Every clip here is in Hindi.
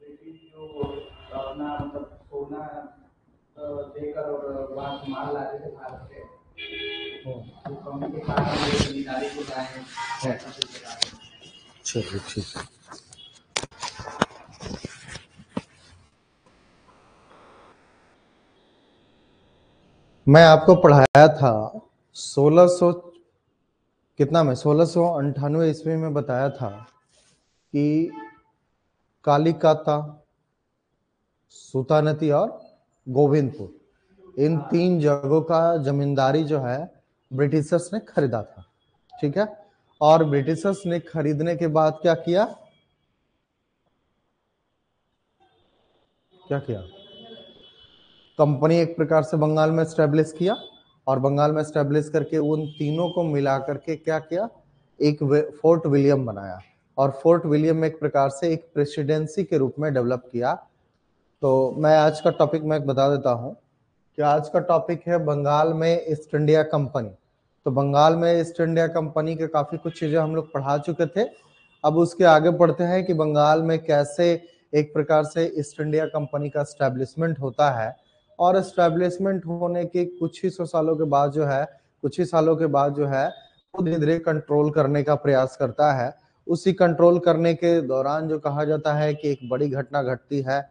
जो अपना मतलब सोना देकर और वहाँ से माल लाते थे भारत से, तो कमी के कारण वो जमींदारी को लाए। चलिए ठीक है। मैं आपको पढ़ाया था 1600 कितना में 1698 ईस्वी में बताया था कि कालिकाता, सुतानती और गोविंदपुर, इन तीन जगहों का जमींदारी जो है ब्रिटिशर्स ने खरीदा था। ठीक है। और ब्रिटिशर्स ने खरीदने के बाद क्या किया कंपनी एक प्रकार से बंगाल में स्टैब्लिश किया, और बंगाल में स्टैब्लिश करके उन तीनों को मिला करके क्या किया, एक फोर्ट विलियम बनाया, और फोर्ट विलियम एक प्रकार से एक प्रेसिडेंसी के रूप में डेवलप किया। तो मैं आज का टॉपिक मैं बता देता हूं कि आज का टॉपिक है बंगाल में ईस्ट इंडिया कंपनी। तो बंगाल में ईस्ट इंडिया कंपनी के काफी कुछ चीजें हम लोग पढ़ा चुके थे। अब उसके आगे बढ़ते हैं कि बंगाल में कैसे एक प्रकार से ईस्ट इंडिया कंपनी का एस्टेब्लिशमेंट होता है, और एस्टेब्लिशमेंट होने के कुछ ही सालों के बाद जो है वो धीरे धीरे कंट्रोल करने का प्रयास करता है। उसी कंट्रोल करने के दौरान जो कहा जाता है कि एक बड़ी घटना घटती है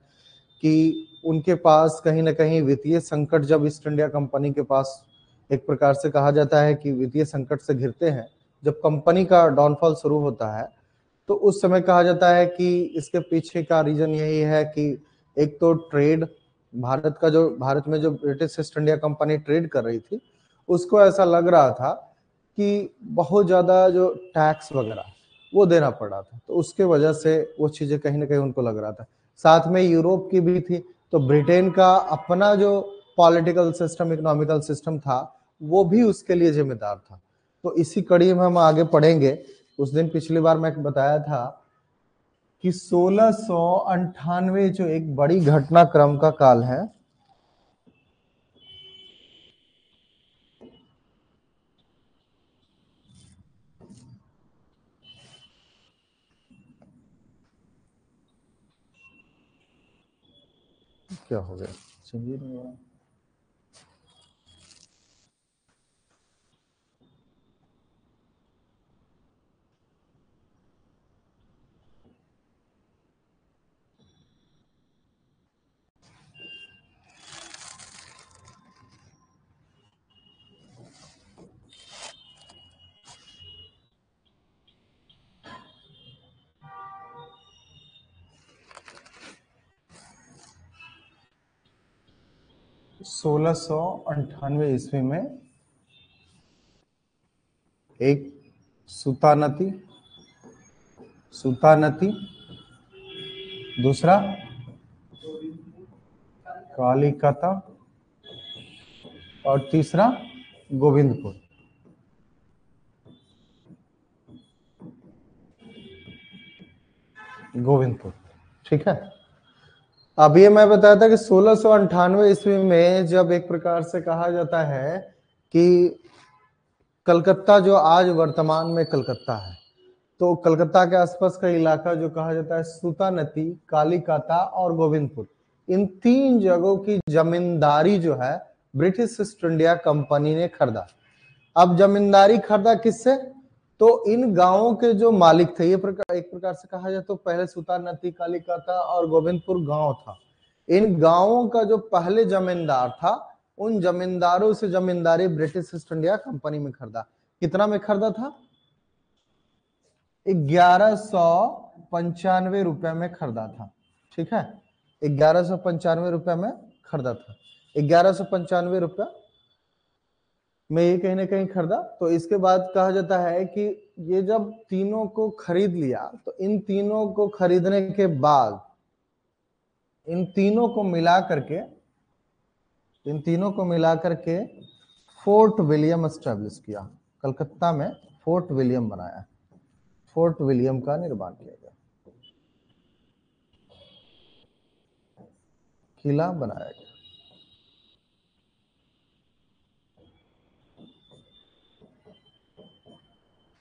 कि उनके पास कहीं ना कहीं वित्तीय संकट, जब ईस्ट इंडिया कंपनी के पास एक प्रकार से कहा जाता है कि वित्तीय संकट से घिरते हैं, जब कंपनी का डाउनफॉल शुरू होता है, तो उस समय कहा जाता है कि इसके पीछे का रीजन यही है कि एक तो ट्रेड, भारत में जो British east India company trade कर रही थी, उसको ऐसा लग रहा था कि बहुत ज्यादा जो टैक्स वगैरह वो देना पड़ रहा था, तो उसके वजह से वो चीजें कहीं ना कहीं उनको लग रहा था। साथ में यूरोप की भी थी, तो ब्रिटेन का अपना जो पॉलिटिकल सिस्टम, इकोनॉमिकल सिस्टम था, वो भी उसके लिए जिम्मेदार था। तो इसी कड़ी में हम आगे पढ़ेंगे। उस दिन पिछली बार मैं बताया था कि 1698 जो एक बड़ी घटनाक्रम का काल है, क्या हो गया, चलिए नहीं हो रहा। सोलह सौ अंठानवे ईस्वी में एक सुतानती, दूसरा कालिकाता, और तीसरा गोविंदपुर। ठीक है। अब ये मैं बताया था कि 1698 ईस्वी में जब एक प्रकार से कहा जाता है कि कलकत्ता, जो आज वर्तमान में कलकत्ता है, तो कलकत्ता के आसपास का इलाका जो कहा जाता है सुतानती, कालिकाता और गोविंदपुर, इन तीन जगहों की जमींदारी जो है ब्रिटिश ईस्ट इंडिया कंपनी ने खरीदा। अब जमींदारी खरीदा किससे, तो इन गांवों के जो मालिक थे, ये एक प्रकार से कहा जाए तो पहले सुतानती, कालिकाता और गोविंदपुर गांव था। इन गांवों का जो पहले जमींदार था, उन जमींदारों से जमींदारी ब्रिटिश ईस्ट इंडिया कंपनी में खरीदा। कितना में खरीदा था, 1195 रुपए में खरीदा था। ठीक है, 1195 रुपए में खरीदा था। 1195 रुपए में ये कहीं ना कहीं खरीदा। तो इसके बाद कहा जाता है कि ये जब तीनों को खरीद लिया, तो इन तीनों को खरीदने के बाद इन तीनों को मिला करके फोर्ट विलियम एस्टेब्लिश किया। कलकत्ता में फोर्ट विलियम बनाया, फोर्ट विलियम का निर्माण किया गया, किला बनाया गया।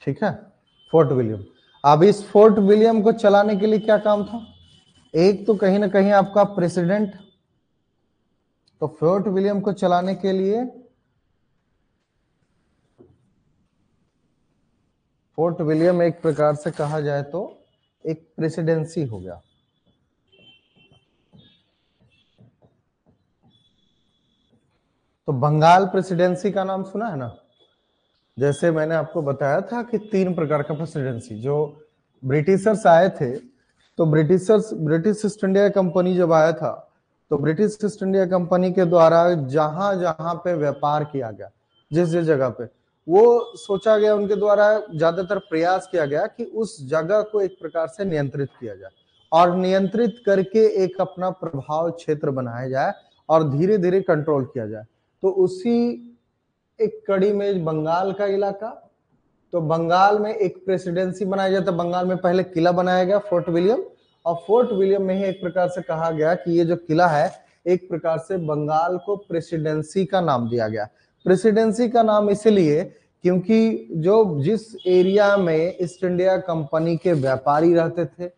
ठीक है, फोर्ट विलियम। अब इस फोर्ट विलियम को चलाने के लिए क्या काम था, एक तो कहीं ना कहीं आपका प्रेसिडेंट, तो फोर्ट विलियम को चलाने के लिए फोर्ट विलियम एक प्रकार से कहा जाए तो एक प्रेसिडेंसी हो गया। तो बंगाल प्रेसिडेंसी का नाम सुना है ना? जैसे मैंने आपको बताया था कि 3 प्रकार का प्रेसिडेंसी, जो ब्रिटिशर्स आए थे, तो ब्रिटिश ईस्ट इंडिया कंपनी जब आया था, तो ब्रिटिश ईस्ट इंडिया कंपनी के द्वारा जहां जहां पे व्यापार किया गया, जिस जिस जगह पे, वो सोचा गया, उनके द्वारा ज्यादातर प्रयास किया गया कि उस जगह को एक प्रकार से नियंत्रित किया जाए और नियंत्रित करके एक अपना प्रभाव क्षेत्र बनाया जाए और धीरे धीरे कंट्रोल किया जाए। तो उसी एक कड़ी में बंगाल का इलाका, तो बंगाल में एक प्रेसिडेंसी बनाया जाता। बंगाल में पहले किला बनाया गया फोर्ट विलियम, और फोर्ट विलियम में ही एक प्रकार से कहा गया कि ये जो किला है, एक प्रकार से बंगाल को प्रेसिडेंसी का नाम दिया गया। प्रेसिडेंसी का नाम इसलिए क्योंकि जो जिस एरिया में ईस्ट इंडिया कंपनी के व्यापारी रहते थे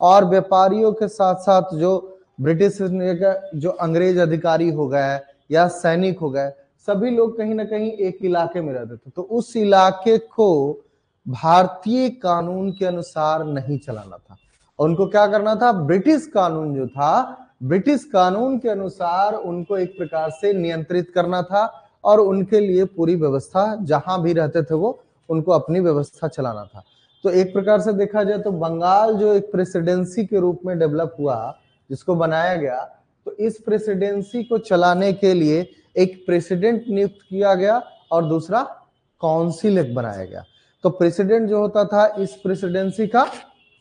और व्यापारियों के साथ साथ जो ब्रिटिश इंडिया का जो अंग्रेज अधिकारी हो गए या सैनिक हो गए, सभी लोग कहीं ना कहीं एक इलाके में रहते थे। तो उस इलाके को भारतीय कानून के अनुसार नहीं चलाना था, उनको क्या करना था, ब्रिटिश कानून जो था, ब्रिटिश कानून के अनुसार उनको एक प्रकार से नियंत्रित करना था और उनके लिए पूरी व्यवस्था, जहां भी रहते थे वो, उनको अपनी व्यवस्था चलाना था। तो एक प्रकार से देखा जाए तो बंगाल जो एक प्रेसिडेंसी के रूप में डेवलप हुआ, जिसको बनाया गया, तो इस प्रेसिडेंसी को चलाने के लिए एक प्रेसिडेंट नियुक्त किया गया और दूसरा काउंसिल एक बनाया गया। तो प्रेसिडेंट जो होता था इस प्रेसिडेंसी का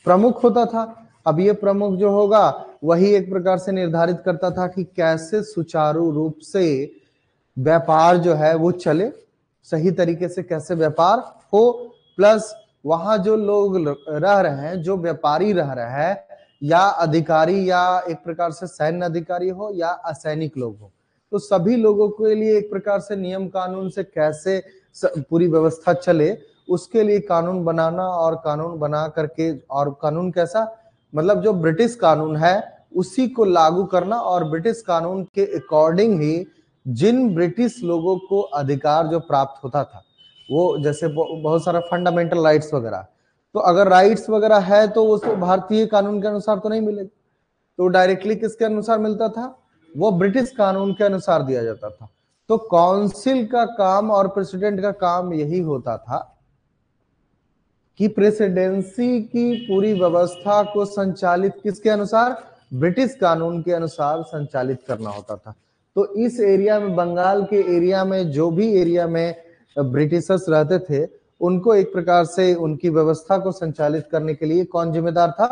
प्रमुख होता था। अब ये प्रमुख जो होगा वही एक प्रकार से निर्धारित करता था कि कैसे सुचारू रूप से व्यापार जो है वो चले, सही तरीके से कैसे व्यापार हो, प्लस वहां जो लोग रह रहे हैं, जो व्यापारी रह रहे हैं, या अधिकारी या एक प्रकार से सैन्य अधिकारी हो या असैनिक लोग हो, तो सभी लोगों के लिए एक प्रकार से नियम कानून से कैसे पूरी व्यवस्था चले, उसके लिए कानून बनाना और कानून बना करके, और कानून कैसा, मतलब जो ब्रिटिश कानून है उसी को लागू करना, और ब्रिटिश कानून के अकॉर्डिंग ही जिन ब्रिटिश लोगों को अधिकार जो प्राप्त होता था, वो जैसे बहुत सारा फंडामेंटल राइट्स वगैरह, तो अगर राइट्स वगैरह है तो उसको भारतीय कानून के अनुसार तो नहीं मिलेगा, तो डायरेक्टली किसके अनुसार मिलता था, वो ब्रिटिश कानून के अनुसार दिया जाता था। तो काउंसिल का काम और प्रेसिडेंट का काम यही होता था कि प्रेसिडेंसी की पूरी व्यवस्था को संचालित किसके अनुसार, ब्रिटिश कानून के अनुसार संचालित करना होता था। तो इस एरिया में, बंगाल के एरिया में, जो भी एरिया में ब्रिटिशर्स रहते थे, उनको एक प्रकार से उनकी व्यवस्था को संचालित करने के लिए कौन जिम्मेदार था,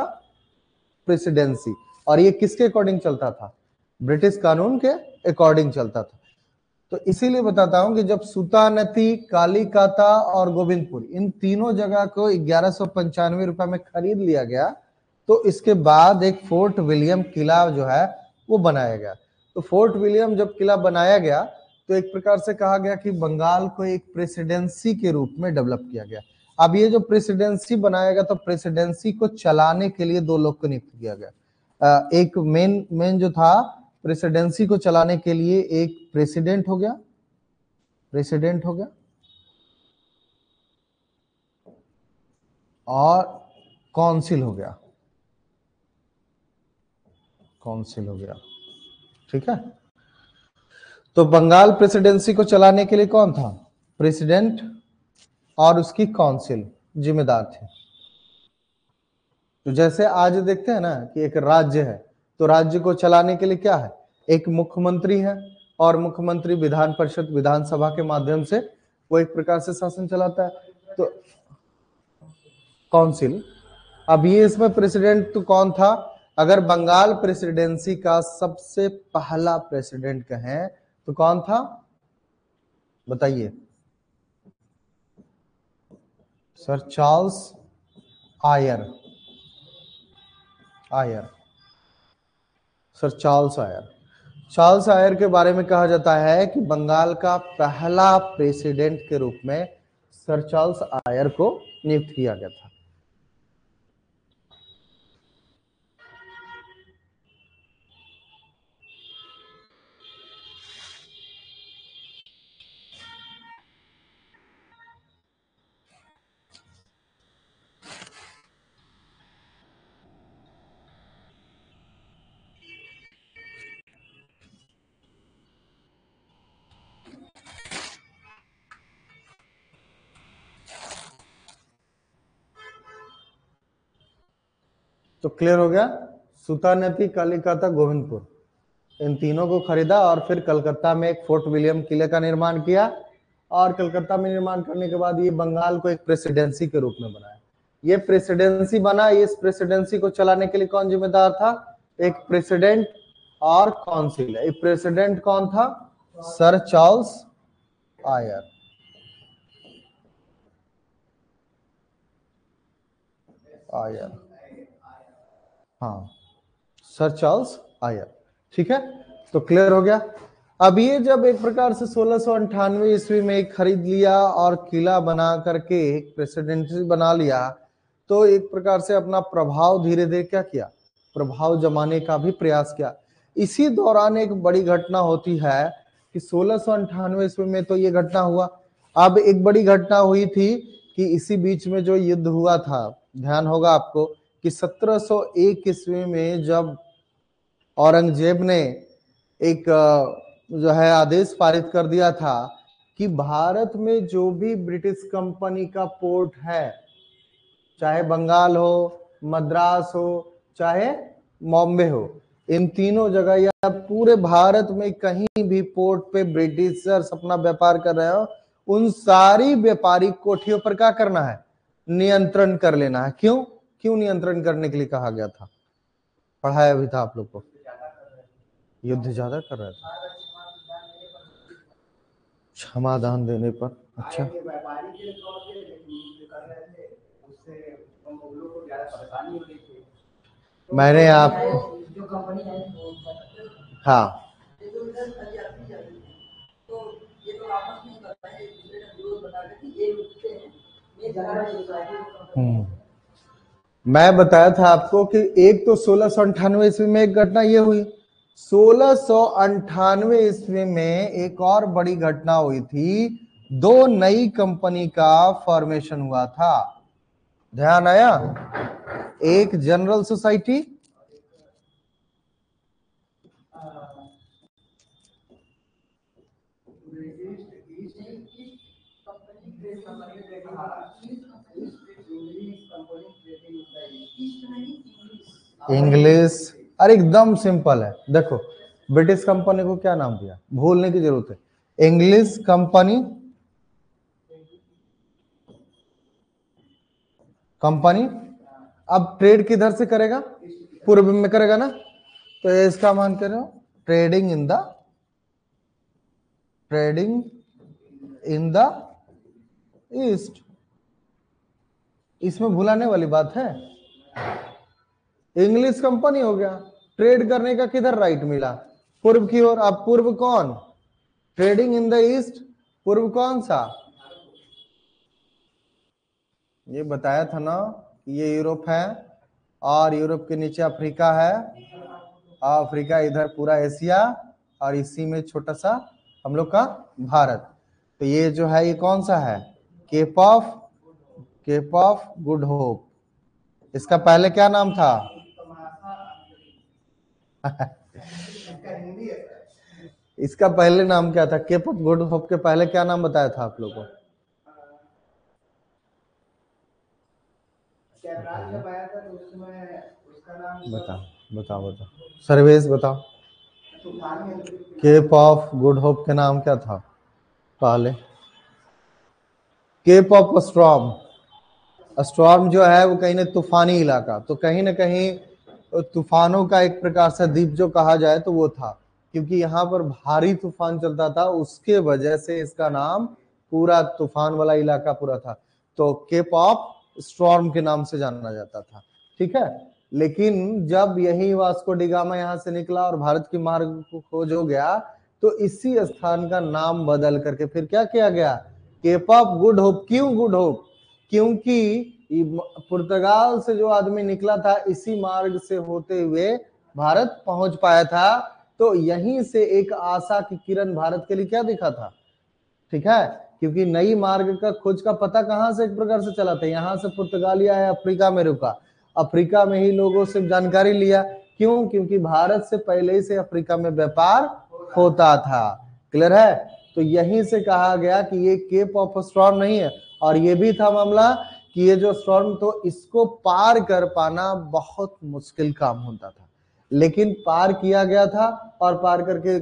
प्रेसिडेंसी। और ये किसके अकॉर्डिंग चलता था, ब्रिटिश कानून के अकॉर्डिंग चलता था। तो इसीलिए बताता हूं कि जब सुतानती, कालीकाता और गोविंदपुर, इन तीनों जगह को 1195 रुपए में खरीद लिया गया, तो इसके बाद एक फोर्ट विलियम किला जो है वो बनाया गया। तो फोर्ट विलियम जब किला बनाया गया, तो एक प्रकार से कहा गया कि बंगाल को एक प्रेसिडेंसी के रूप में डेवलप किया गया। अब ये जो प्रेसिडेंसी बनाया गया, तो प्रेसिडेंसी को चलाने के लिए 2 लोग को नियुक्त किया गया। एक मेन जो था, प्रेसिडेंसी को चलाने के लिए एक प्रेसिडेंट हो गया, और काउंसिल हो गया, ठीक है। तो बंगाल प्रेसिडेंसी को चलाने के लिए कौन था, प्रेसिडेंट और उसकी काउंसिल जिम्मेदार थे। तो जैसे आज देखते हैं ना कि एक राज्य है, तो राज्य को चलाने के लिए क्या है, एक मुख्यमंत्री है, और मुख्यमंत्री विधान परिषद, विधानसभा के माध्यम से वो एक प्रकार से शासन चलाता है। तो काउंसिल, अब ये इसमें प्रेसिडेंट तो कौन था, अगर बंगाल प्रेसिडेंसी का सबसे पहला प्रेसिडेंट कहें तो कौन था, बताइए, sir Charles Eyre, sir Charles Eyre के बारे में कहा जाता है कि बंगाल का पहला प्रेसिडेंट के रूप में सर चार्ल्स आयर को नियुक्त किया गया था। तो क्लियर हो गया। सुतानती, कलिकता, गोविंदपुर, इन तीनों को खरीदा और फिर कलकत्ता में एक फोर्ट विलियम किले का निर्माण किया। और कलकत्ता में निर्माण करने के बाद ये बंगाल को एक प्रेसिडेंसी के रूप में बनाया। ये प्रेसिडेंसी बना, इस प्रेसिडेंसी को चलाने के लिए कौन जिम्मेदार था? एक प्रेसिडेंट और काउंसिल। एक प्रेसिडेंट कौन था? सर चार्ल्स आयर। आयर, हाँ, सर चार्ल्स आयर। ठीक है, तो क्लियर हो गया। अब ये जब एक प्रकार से 1698 ईस्वी में एक खरीद लिया और किला बना करके एक प्रेसिडेंसी बना लिया, तो एक प्रकार से अपना प्रभाव धीरे धीरे क्या किया? प्रभाव जमाने का भी प्रयास किया। इसी दौरान एक बड़ी घटना होती है कि 1698 ईस्वी में तो ये घटना हुआ। अब एक बड़ी घटना हुई थी कि इसी बीच में जो युद्ध हुआ था, ध्यान होगा आपको कि 1701 ईस्वी में जब औरंगजेब ने एक जो है आदेश पारित कर दिया था कि भारत में जो भी ब्रिटिश कंपनी का पोर्ट है, चाहे बंगाल हो, मद्रास हो, चाहे बॉम्बे हो, इन तीनों जगह या पूरे भारत में कहीं भी पोर्ट पे ब्रिटिशर्स अपना व्यापार कर रहे हो, उन सारी व्यापारिक कोठियों पर क्या करना है? नियंत्रण कर लेना है। क्यों? क्यों नियंत्रण करने के लिए कहा गया था? पढ़ाया भी था आप लोग को। युद्ध ज्यादा कर रहे थे, क्षमादान देने पर। अच्छा, व्यापारी के तौर पे कर रहे थे, उससे मुगलों को ज्यादा परेशानी हो रही थी। मैंने आप जो कंपनी है हाँ, मैं बताया था आपको कि एक तो 1698 ईस्वी में एक घटना ये हुई, 1698 ईस्वी में एक और बड़ी घटना हुई थी, दो नई कंपनी का फॉर्मेशन हुआ था। ध्यान आया? एक जनरल सोसाइटी इंग्लिश। अरे एकदम सिंपल है, देखो ब्रिटिश कंपनी को क्या नाम दिया, भूलने की जरूरत है, इंग्लिश कंपनी। कंपनी अब ट्रेड किधर से करेगा? पूर्व में करेगा ना, तो ये इसका मान करो ट्रेडिंग इन द ईस्ट। इसमें भुलाने वाली बात है? इंग्लिश कंपनी हो गया, ट्रेड करने का किधर राइट मिला? पूर्व की ओर। अब पूर्व कौन? ट्रेडिंग इन द ईस्ट, पूर्व कौन सा? ये बताया था ना, ये यूरोप है और यूरोप के नीचे अफ्रीका है, अफ्रीका इधर पूरा एशिया और इसी में छोटा सा हम लोग का भारत। तो ये जो है ये कौन सा है? Cape of Good Hope. इसका पहले क्या नाम था? इसका पहले नाम क्या था? केप ऑफ गुड होप के पहले क्या नाम बताया था आप लोगों को? बताओ सर्वेश बताओ। केप ऑफ गुड होप के नाम क्या था पहले? Cap of storm. स्टॉर्म जो है वो कहीं ना तूफानी इलाका, तो कहीं ना कहीं तूफानों का एक प्रकार से द्वीप जो कहा जाए तो वो था, क्योंकि यहाँ पर भारी तूफान चलता था, उसके वजह से इसका नाम पूरा तूफान वाला इलाका पूरा था, तो केप ऑफ स्टॉर्म के नाम से जाना जाता था। ठीक है, लेकिन जब यही वास्को डिगामा यहाँ से निकला और भारत की मार्ग को खोज हो गया, तो इसी स्थान का नाम बदल करके फिर क्या किया गया? Cape of Good Hope. क्यों गुड होप? क्योंकि पुर्तगाल से जो आदमी निकला था इसी मार्ग से होते हुए भारत पहुंच पाया था, तो यहीं से एक आशा की किरण भारत के लिए क्या दिखा था? ठीक है, क्योंकि नई मार्ग का खोज का पता कहां से एक प्रकार से चला था? यहां से पुर्तगालिया है, अफ्रीका में रुका, अफ्रीका में ही लोगों से जानकारी लिया। क्यों? क्योंकि भारत से पहले ही से अफ्रीका में व्यापार होता था। क्लियर है? तो यहीं से कहा गया कि ये केप ऑफ स्टॉर्म नहीं है। और ये भी था मामला कि ये जो स्टॉर्म तो इसको पार कर पाना बहुत मुश्किल काम होता था, लेकिन पार किया गया था और पार करके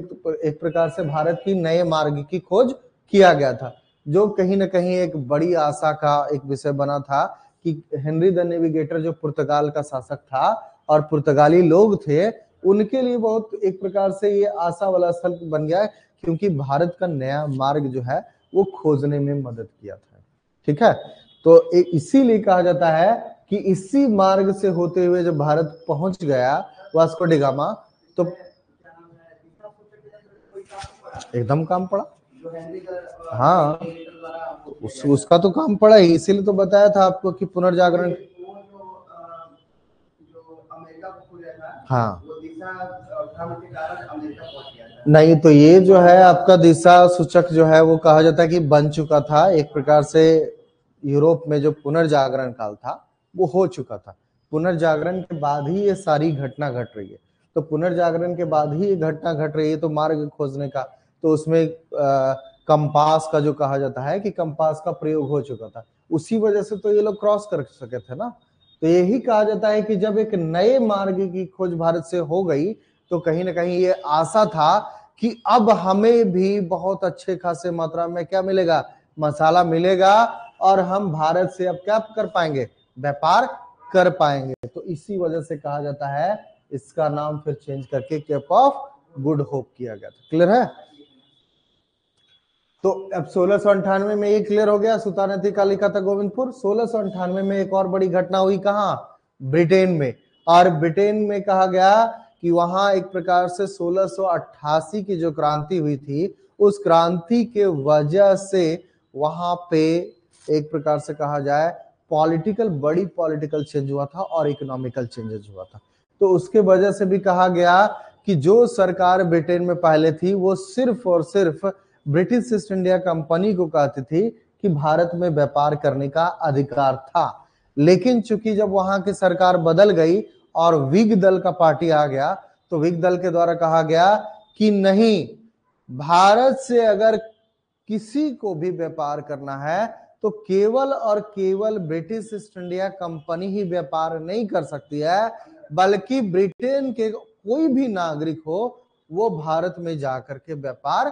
एक प्रकार से भारत की नए मार्ग की खोज किया गया था, जो कहीं ना कहीं एक बड़ी आशा का एक विषय बना था कि हेनरी द नेविगेटर जो पुर्तगाल का शासक था और पुर्तगाली लोग थे, उनके लिए बहुत एक प्रकार से ये आशा वाला स्थल बन गया है, क्योंकि भारत का नया मार्ग जो है वो खोजने में मदद किया था। ठीक है, तो इसीलिए कहा जाता है कि इसी मार्ग से होते हुए जब भारत पहुंच गया वास्को डी गामा, तो एकदम काम पड़ा। हाँ, उसका तो काम पड़ा ही, इसीलिए तो बताया था आपको कि पुनर्जागरण। हाँ, नहीं तो ये जो है आपका दिशा सूचक जो है वो कहा जाता है कि बन चुका था एक प्रकार से। यूरोप में जो पुनर्जागरण काल था वो हो चुका था, पुनर्जागरण के बाद ही ये सारी घटना घट रही है। तो पुनर्जागरण के बाद ही ये घटना घट रही है, तो मार्ग खोजने का, तो उसमें कंपास का जो कहा जाता है कि कंपास का प्रयोग हो चुका था, उसी वजह से तो ये लोग क्रॉस कर सके थे ना। तो यही कहा जाता है कि जब एक नए मार्ग की खोज भारत से हो गई, तो कहीं ना कहीं ये आशा था कि अब हमें भी बहुत अच्छे खासे मात्रा में क्या मिलेगा, मसाला मिलेगा, और हम भारत से अब क्या कर पाएंगे, व्यापार कर पाएंगे। तो इसी वजह से कहा जाता है, इसका नाम फिर चेंज करके केप ऑफ गुड होप किया गया था। क्लियर है? तो अब 1698 में ये क्लियर हो गया, सुल्तानती कालिकता गोविंदपुर। 1698 में एक और बड़ी घटना हुई, कहां, ब्रिटेन में। और ब्रिटेन में कहा गया कि वहां एक प्रकार से 1688 की जो क्रांति हुई थी, उस क्रांति के वजह से वहां पे एक प्रकार से कहा जाए बड़ी पॉलिटिकल चेंज हुआ था और इकोनॉमिकल चेंजेस हुआ था। तो उसके वजह से भी कहा गया कि जो सरकार ब्रिटेन में पहले थी वो सिर्फ और सिर्फ ब्रिटिश ईस्ट इंडिया कंपनी को कहती थी कि भारत में व्यापार करने का अधिकार था। लेकिन चूंकि जब वहां की सरकार बदल गई और विग दल का पार्टी आ गया, तो विग दल के द्वारा कहा गया कि नहीं, भारत से अगर किसी को भी व्यापार करना है तो केवल और केवल ब्रिटिश ईस्ट इंडिया कंपनी ही व्यापार नहीं कर सकती है, बल्कि ब्रिटेन के कोई भी नागरिक हो वो भारत में जाकर के व्यापार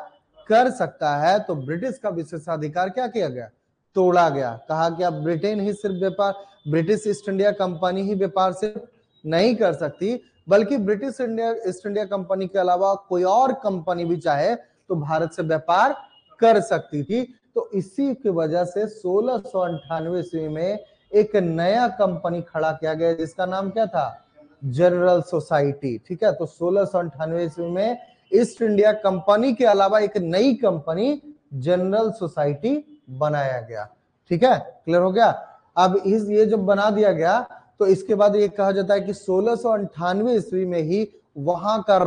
कर सकता है। तो ब्रिटिश का विशेषाधिकार क्या किया गया, तोड़ा गया। कहा कि अब ब्रिटेन ही सिर्फ व्यापार, ब्रिटिश ईस्ट इंडिया कंपनी ही व्यापार सिर्फ नहीं कर सकती, बल्कि ब्रिटिश ईस्ट इंडिया कंपनी के अलावा कोई और कंपनी भी चाहे तो भारत से व्यापार कर सकती थी। तो इसी की वजह से 1698 ईस्वी में एक नया कंपनी खड़ा किया गया, जिसका नाम क्या था, जनरल सोसाइटी। ठीक है, तो 1698 ईस्वी में ईस्ट इंडिया कंपनी के अलावा एक नई कंपनी जनरल सोसाइटी बनाया गया। ठीक है, क्लियर हो गया? अब ये जब बना दिया गया, तो इसके बाद ये कहा जाता है कि 1698 ईस्वी में ही वहां का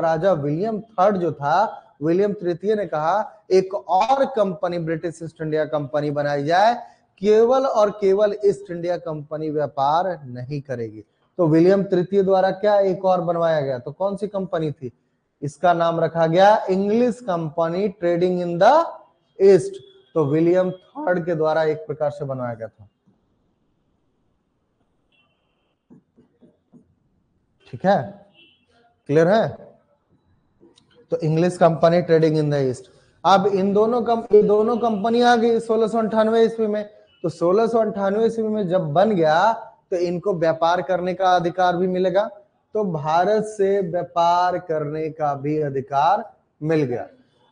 राजा विलियम थर्ड जो था, विलियम तृतीय ने कहा एक और company British east India company बनाई जाए, केवल और केवल ईस्ट इंडिया कंपनी व्यापार नहीं करेगी। तो विलियम तृतीय द्वारा क्या एक और बनवाया गया, तो कौन सी कंपनी थी, इसका नाम रखा गया English company trading in the east. तो विलियम थर्ड के द्वारा एक प्रकार से बनवाया गया था। ठीक है, क्लियर है? तो English company trading in the East. अब इन दोनों कंपनी आ गई 1698 ईस्वी में। तो 1698 ईस्वी में जब बन गया, तो इनको व्यापार करने का अधिकार भी मिलेगा। तो भारत से व्यापार करने का भी अधिकार मिल गया।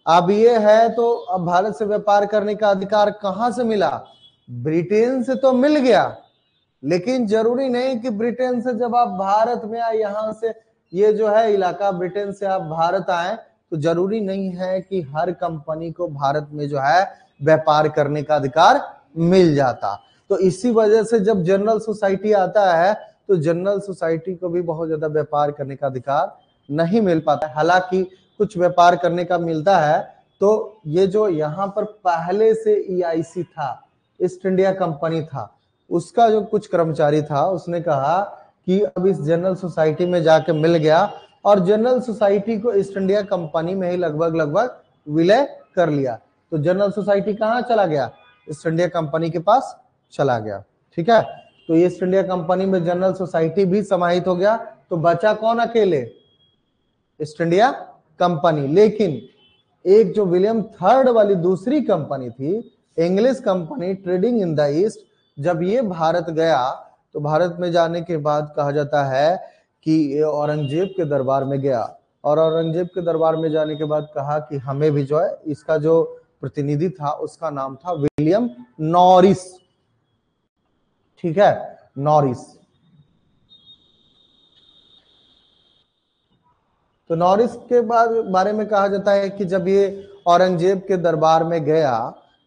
अब ये है, तो अब भारत से व्यापार करने का अधिकार कहां से मिला, ब्रिटेन से तो मिल गया, लेकिन जरूरी नहीं कि ब्रिटेन से जब आप भारत में आए, यहां से ये जो है इलाका ब्रिटेन से आप भारत आए, तो जरूरी नहीं है कि हर कंपनी को भारत में जो है व्यापार करने का अधिकार मिल जाता। तो इसी वजह से जब जनरल सोसाइटी आता है, तो जनरल सोसाइटी को भी बहुत ज्यादा व्यापार करने का अधिकार नहीं मिल पाता। हालांकि कुछ व्यापार करने का मिलता है। तो ये जो यहाँ पर पहले से EIC था, ईस्ट इंडिया कंपनी था, उसका जो कुछ कर्मचारी था, उसने कहा कि अब इस जनरल सोसाइटी में जाके मिल गया, और जनरल सोसाइटी को ईस्ट इंडिया कंपनी में ही लगभग विलय कर लिया। तो जनरल सोसाइटी कहाँ चला गया, ईस्ट इंडिया कंपनी के पास चला गया। ठीक है, तो ईस्ट इंडिया कंपनी में जनरल सोसाइटी भी समाहित हो गया, तो बचा कौन अकेले? East India company. लेकिन एक जो विलियम थर्ड वाली दूसरी कंपनी थी, English company trading in the east, जब ये भारत गया तो भारत में जाने के बाद कहा जाता है कि ये औरंगजेब के दरबार में गया, और औरंगजेब के दरबार में जाने के बाद कहा कि हमें भी जो है, इसका जो प्रतिनिधि था उसका नाम था विलियम नॉरिस। ठीक है, नॉरिस। तो नॉरिस के बारे में कहा जाता है कि जब ये औरंगजेब के दरबार में गया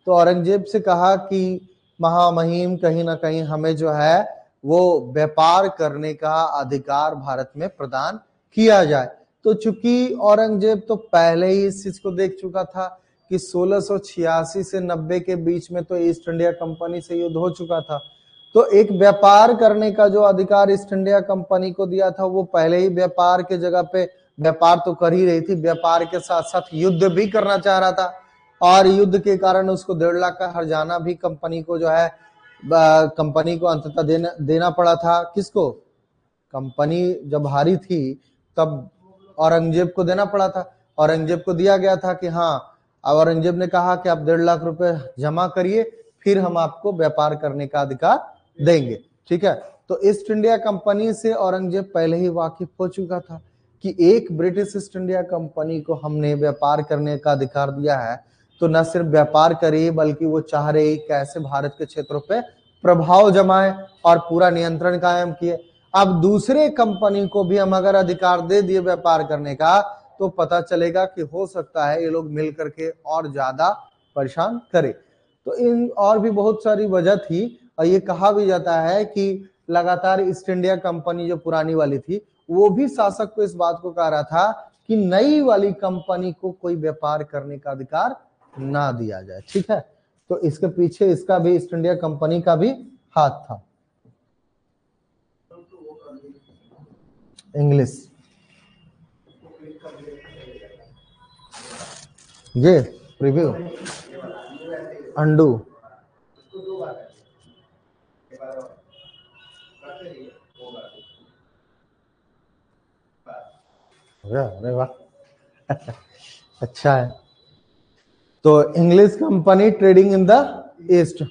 तो औरंगजेब से कहा कि महामहिम, कहीं ना कहीं हमें जो है वो व्यापार करने का अधिकार भारत में प्रदान किया जाए। तो चूंकि औरंगजेब तो पहले ही इस चीज को देख चुका था कि 1686 से 90 के बीच में तो ईस्ट इंडिया कंपनी से युद्ध हो चुका था, तो एक व्यापार करने का जो अधिकार ईस्ट इंडिया कंपनी को दिया था, वो पहले ही व्यापार के जगह पे व्यापार तो कर ही रही थी, व्यापार के साथ साथ युद्ध भी करना चाह रहा था, और युद्ध के कारण उसको 1.5 लाख का हर्जाना भी कंपनी को जो है, कंपनी को अंततः देना पड़ा था। किसको? कंपनी जब हारी थी तब औरंगजेब को देना पड़ा था। औरंगजेब को दिया गया था कि हाँ, औरंगजेब ने कहा कि आप 1.5 लाख रुपए जमा करिए, फिर हम आपको व्यापार करने का अधिकार देंगे। ठीक है, तो ईस्ट इंडिया कंपनी से औरंगजेब पहले ही वाकिफ हो चुका था कि एक ब्रिटिश ईस्ट इंडिया कंपनी को हमने व्यापार करने का अधिकार दिया है, तो न सिर्फ व्यापार करे बल्कि वो चाह रहे कैसे भारत के क्षेत्रों पे प्रभाव जमाए और पूरा नियंत्रण कायम किए। अब दूसरे कंपनी को भी हम अगर अधिकार दे दिए व्यापार करने का, तो पता चलेगा कि हो सकता है ये लोग मिल करके और ज्यादा परेशान करे। तो इन और भी बहुत सारी वजह थी, और ये कहा भी जाता है कि लगातार ईस्ट इंडिया कंपनी जो पुरानी वाली थी, वो भी शासक को इस बात को कह रहा था कि नई वाली कंपनी को कोई व्यापार करने का अधिकार ना दिया जाए। ठीक है, तो इसके पीछे इसका भी, ईस्ट इंडिया कंपनी का भी हाथ था। इंग्लिश ये प्रीव्यू अंडू अरे वाह अच्छा है। तो English company trading in the east,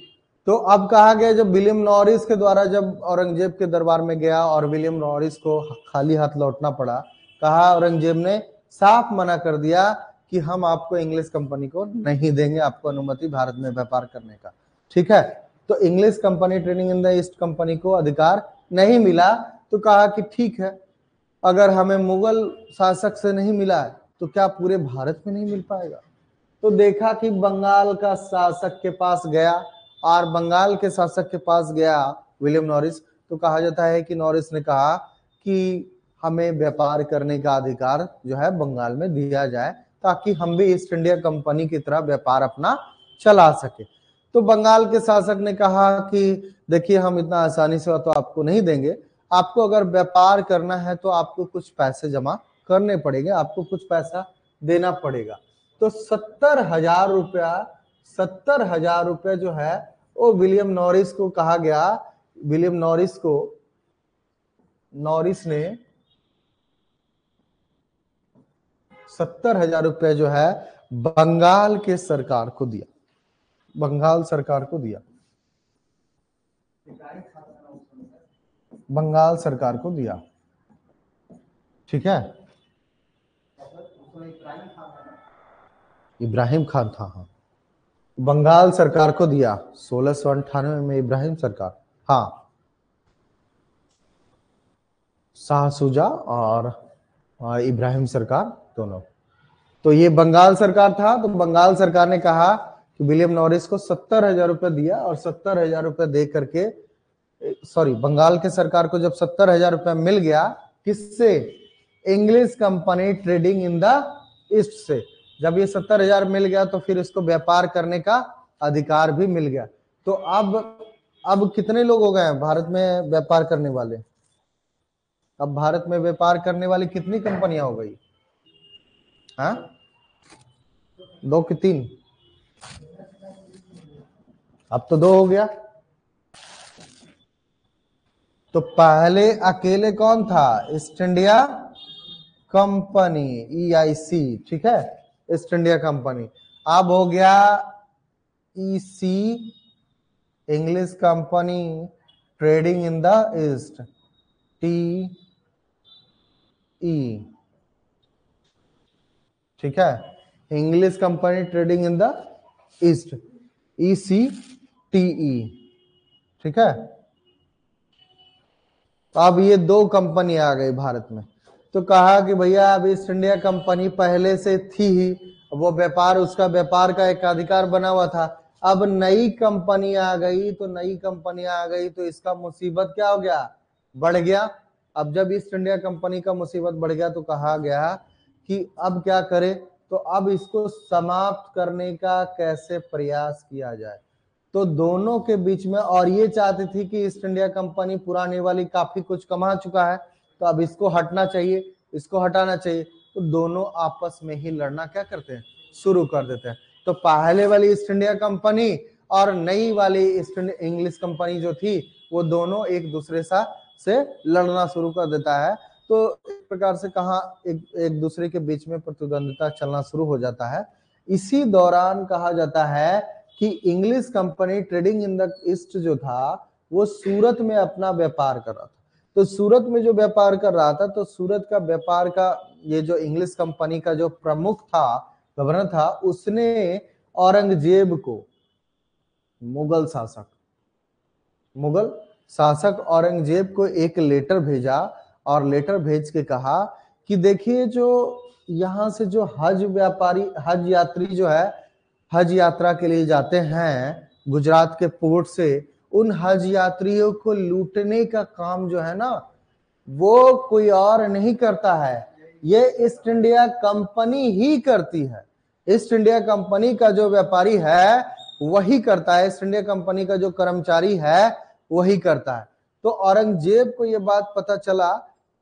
तो अब कहा गया जब विलियम नॉरिस के द्वारा जब औरंगजेब के दरबार में गया और विलियम नॉरिस को खाली हाथ लौटना पड़ा, कहा औरंगजेब ने साफ मना कर दिया कि हम आपको इंग्लिश कंपनी को नहीं देंगे आपको अनुमति भारत में व्यापार करने का। ठीक है, तो English company trading in the east company को अधिकार नहीं मिला, तो कहा कि ठीक है, अगर हमें मुगल शासक से नहीं मिला है तो क्या पूरे भारत में नहीं मिल पाएगा। तो देखा कि बंगाल का शासक के पास गया, और बंगाल के शासक के पास गया विलियम नॉरिस, तो कहा जाता है कि नॉरिस ने कहा कि हमें व्यापार करने का अधिकार जो है बंगाल में दिया जाए, ताकि हम भी ईस्ट इंडिया कंपनी की तरह व्यापार अपना चला सके। तो बंगाल के शासक ने कहा कि देखिए, हम इतना आसानी से तो आपको नहीं देंगे, आपको अगर व्यापार करना है तो आपको कुछ पैसे जमा करने पड़ेंगे, आपको कुछ पैसा देना पड़ेगा। तो 70,000 रुपया, 70,000 रुपया जो है वो विलियम नॉरिस को कहा गया। विलियम नॉरिस को, नॉरिस ने 70,000 रुपया जो है बंगाल के सरकार को दिया, बंगाल सरकार को दिया, बंगाल सरकार को दिया। ठीक है, इब्राहिम खान था, हाँ, बंगाल सरकार को दिया 1698 में इब्राहिम सरकार, हाँ, शाह सुजा और इब्राहिम सरकार दोनों। तो ये बंगाल सरकार था, तो बंगाल सरकार ने कहा कि विलियम नॉरिस को 70,000 रुपए दिया, और 70,000 रुपए दे करके, सॉरी, बंगाल के सरकार को जब 70,000 रुपया मिल गया, किससे? English company trading in the east से। जब ये 70,000 मिल गया तो फिर इसको व्यापार करने का अधिकार भी मिल गया। तो अब कितने लोग हो गए हैं भारत में व्यापार करने वाले? अब भारत में व्यापार करने वाली कितनी कंपनियां हो गई? हाँ, 2 कि 3? अब तो 2 हो गया। तो पहले अकेले कौन था? ईस्ट इंडिया कंपनी, EIC, ठीक है, ईस्ट इंडिया कंपनी। अब हो गया EC, English company trading in the east, TE, ठीक है, English company trading in the east, ECTE, ठीक है। तो अब ये 2 कंपनी आ गई भारत में। तो कहा कि भैया अब ईस्ट इंडिया कंपनी पहले से थी ही, वो व्यापार, उसका व्यापार का एक अधिकार बना हुआ था। अब नई कंपनी आ गई, तो नई कंपनी आ गई तो इसका मुसीबत क्या हो गया? बढ़ गया। अब जब ईस्ट इंडिया कंपनी का मुसीबत बढ़ गया तो कहा गया कि अब क्या करे, तो अब इसको समाप्त करने का कैसे प्रयास किया जाए। तो दोनों के बीच में, और ये चाहती थी कि ईस्ट इंडिया कंपनी पुराने वाली काफी कुछ कमा चुका है, तो अब इसको हटना चाहिए, इसको हटाना चाहिए। तो दोनों आपस में ही लड़ना क्या करते हैं? शुरू कर देते हैं। तो पहले वाली ईस्ट इंडिया कंपनी और नई वाली ईस्ट इंग्लिश कंपनी जो थी, वो दोनों एक दूसरे से लड़ना शुरू कर देता है। तो इस प्रकार से कहा एक दूसरे के बीच में प्रतिद्वंदिता चलना शुरू हो जाता है। इसी दौरान कहा जाता है कि English company trading in the east जो था, वो सूरत में अपना व्यापार कर रहा था। तो सूरत में जो व्यापार कर रहा था, तो सूरत का व्यापार का ये जो इंग्लिश कंपनी का जो प्रमुख था, गवर्नर था, उसने औरंगजेब को, मुगल शासक औरंगजेब को एक लेटर भेजा, और लेटर भेज के कहा कि देखिए, जो यहाँ से जो हज यात्री जो है, हज यात्रा के लिए जाते हैं गुजरात के पोर्ट से, उन हज यात्रियों को लूटने का काम जो है ना, वो कोई और नहीं करता है, ये ईस्ट इंडिया कंपनी ही करती है। ईस्ट इंडिया कंपनी का जो व्यापारी है वही करता है, ईस्ट इंडिया कंपनी का जो कर्मचारी है वही करता है। तो औरंगजेब को यह बात पता चला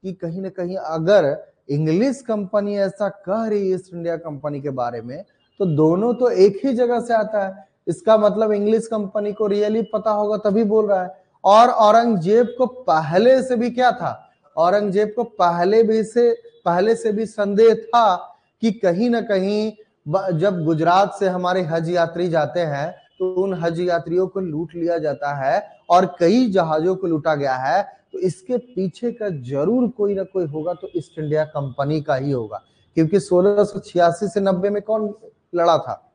कि कहीं ना कहीं अगर इंग्लिश कंपनी ऐसा कह रही है ईस्ट इंडिया कंपनी के बारे में, तो दोनों तो एक ही जगह से आता है, इसका मतलब इंग्लिश कंपनी को रियली पता होगा तभी बोल रहा है। और औरंगजेब को पहले से भी क्या था? औरंगजेब को पहले से भी संदेह था कि कहीं ना कहीं जब गुजरात से हमारे हज यात्री जाते हैं तो उन हज यात्रियों को लूट लिया जाता है और कई जहाजों को लूटा गया है, तो इसके पीछे का जरूर कोई ना कोई होगा, तो ईस्ट इंडिया कंपनी का ही होगा। क्योंकि 1686 से 90 में कौन लड़ा था?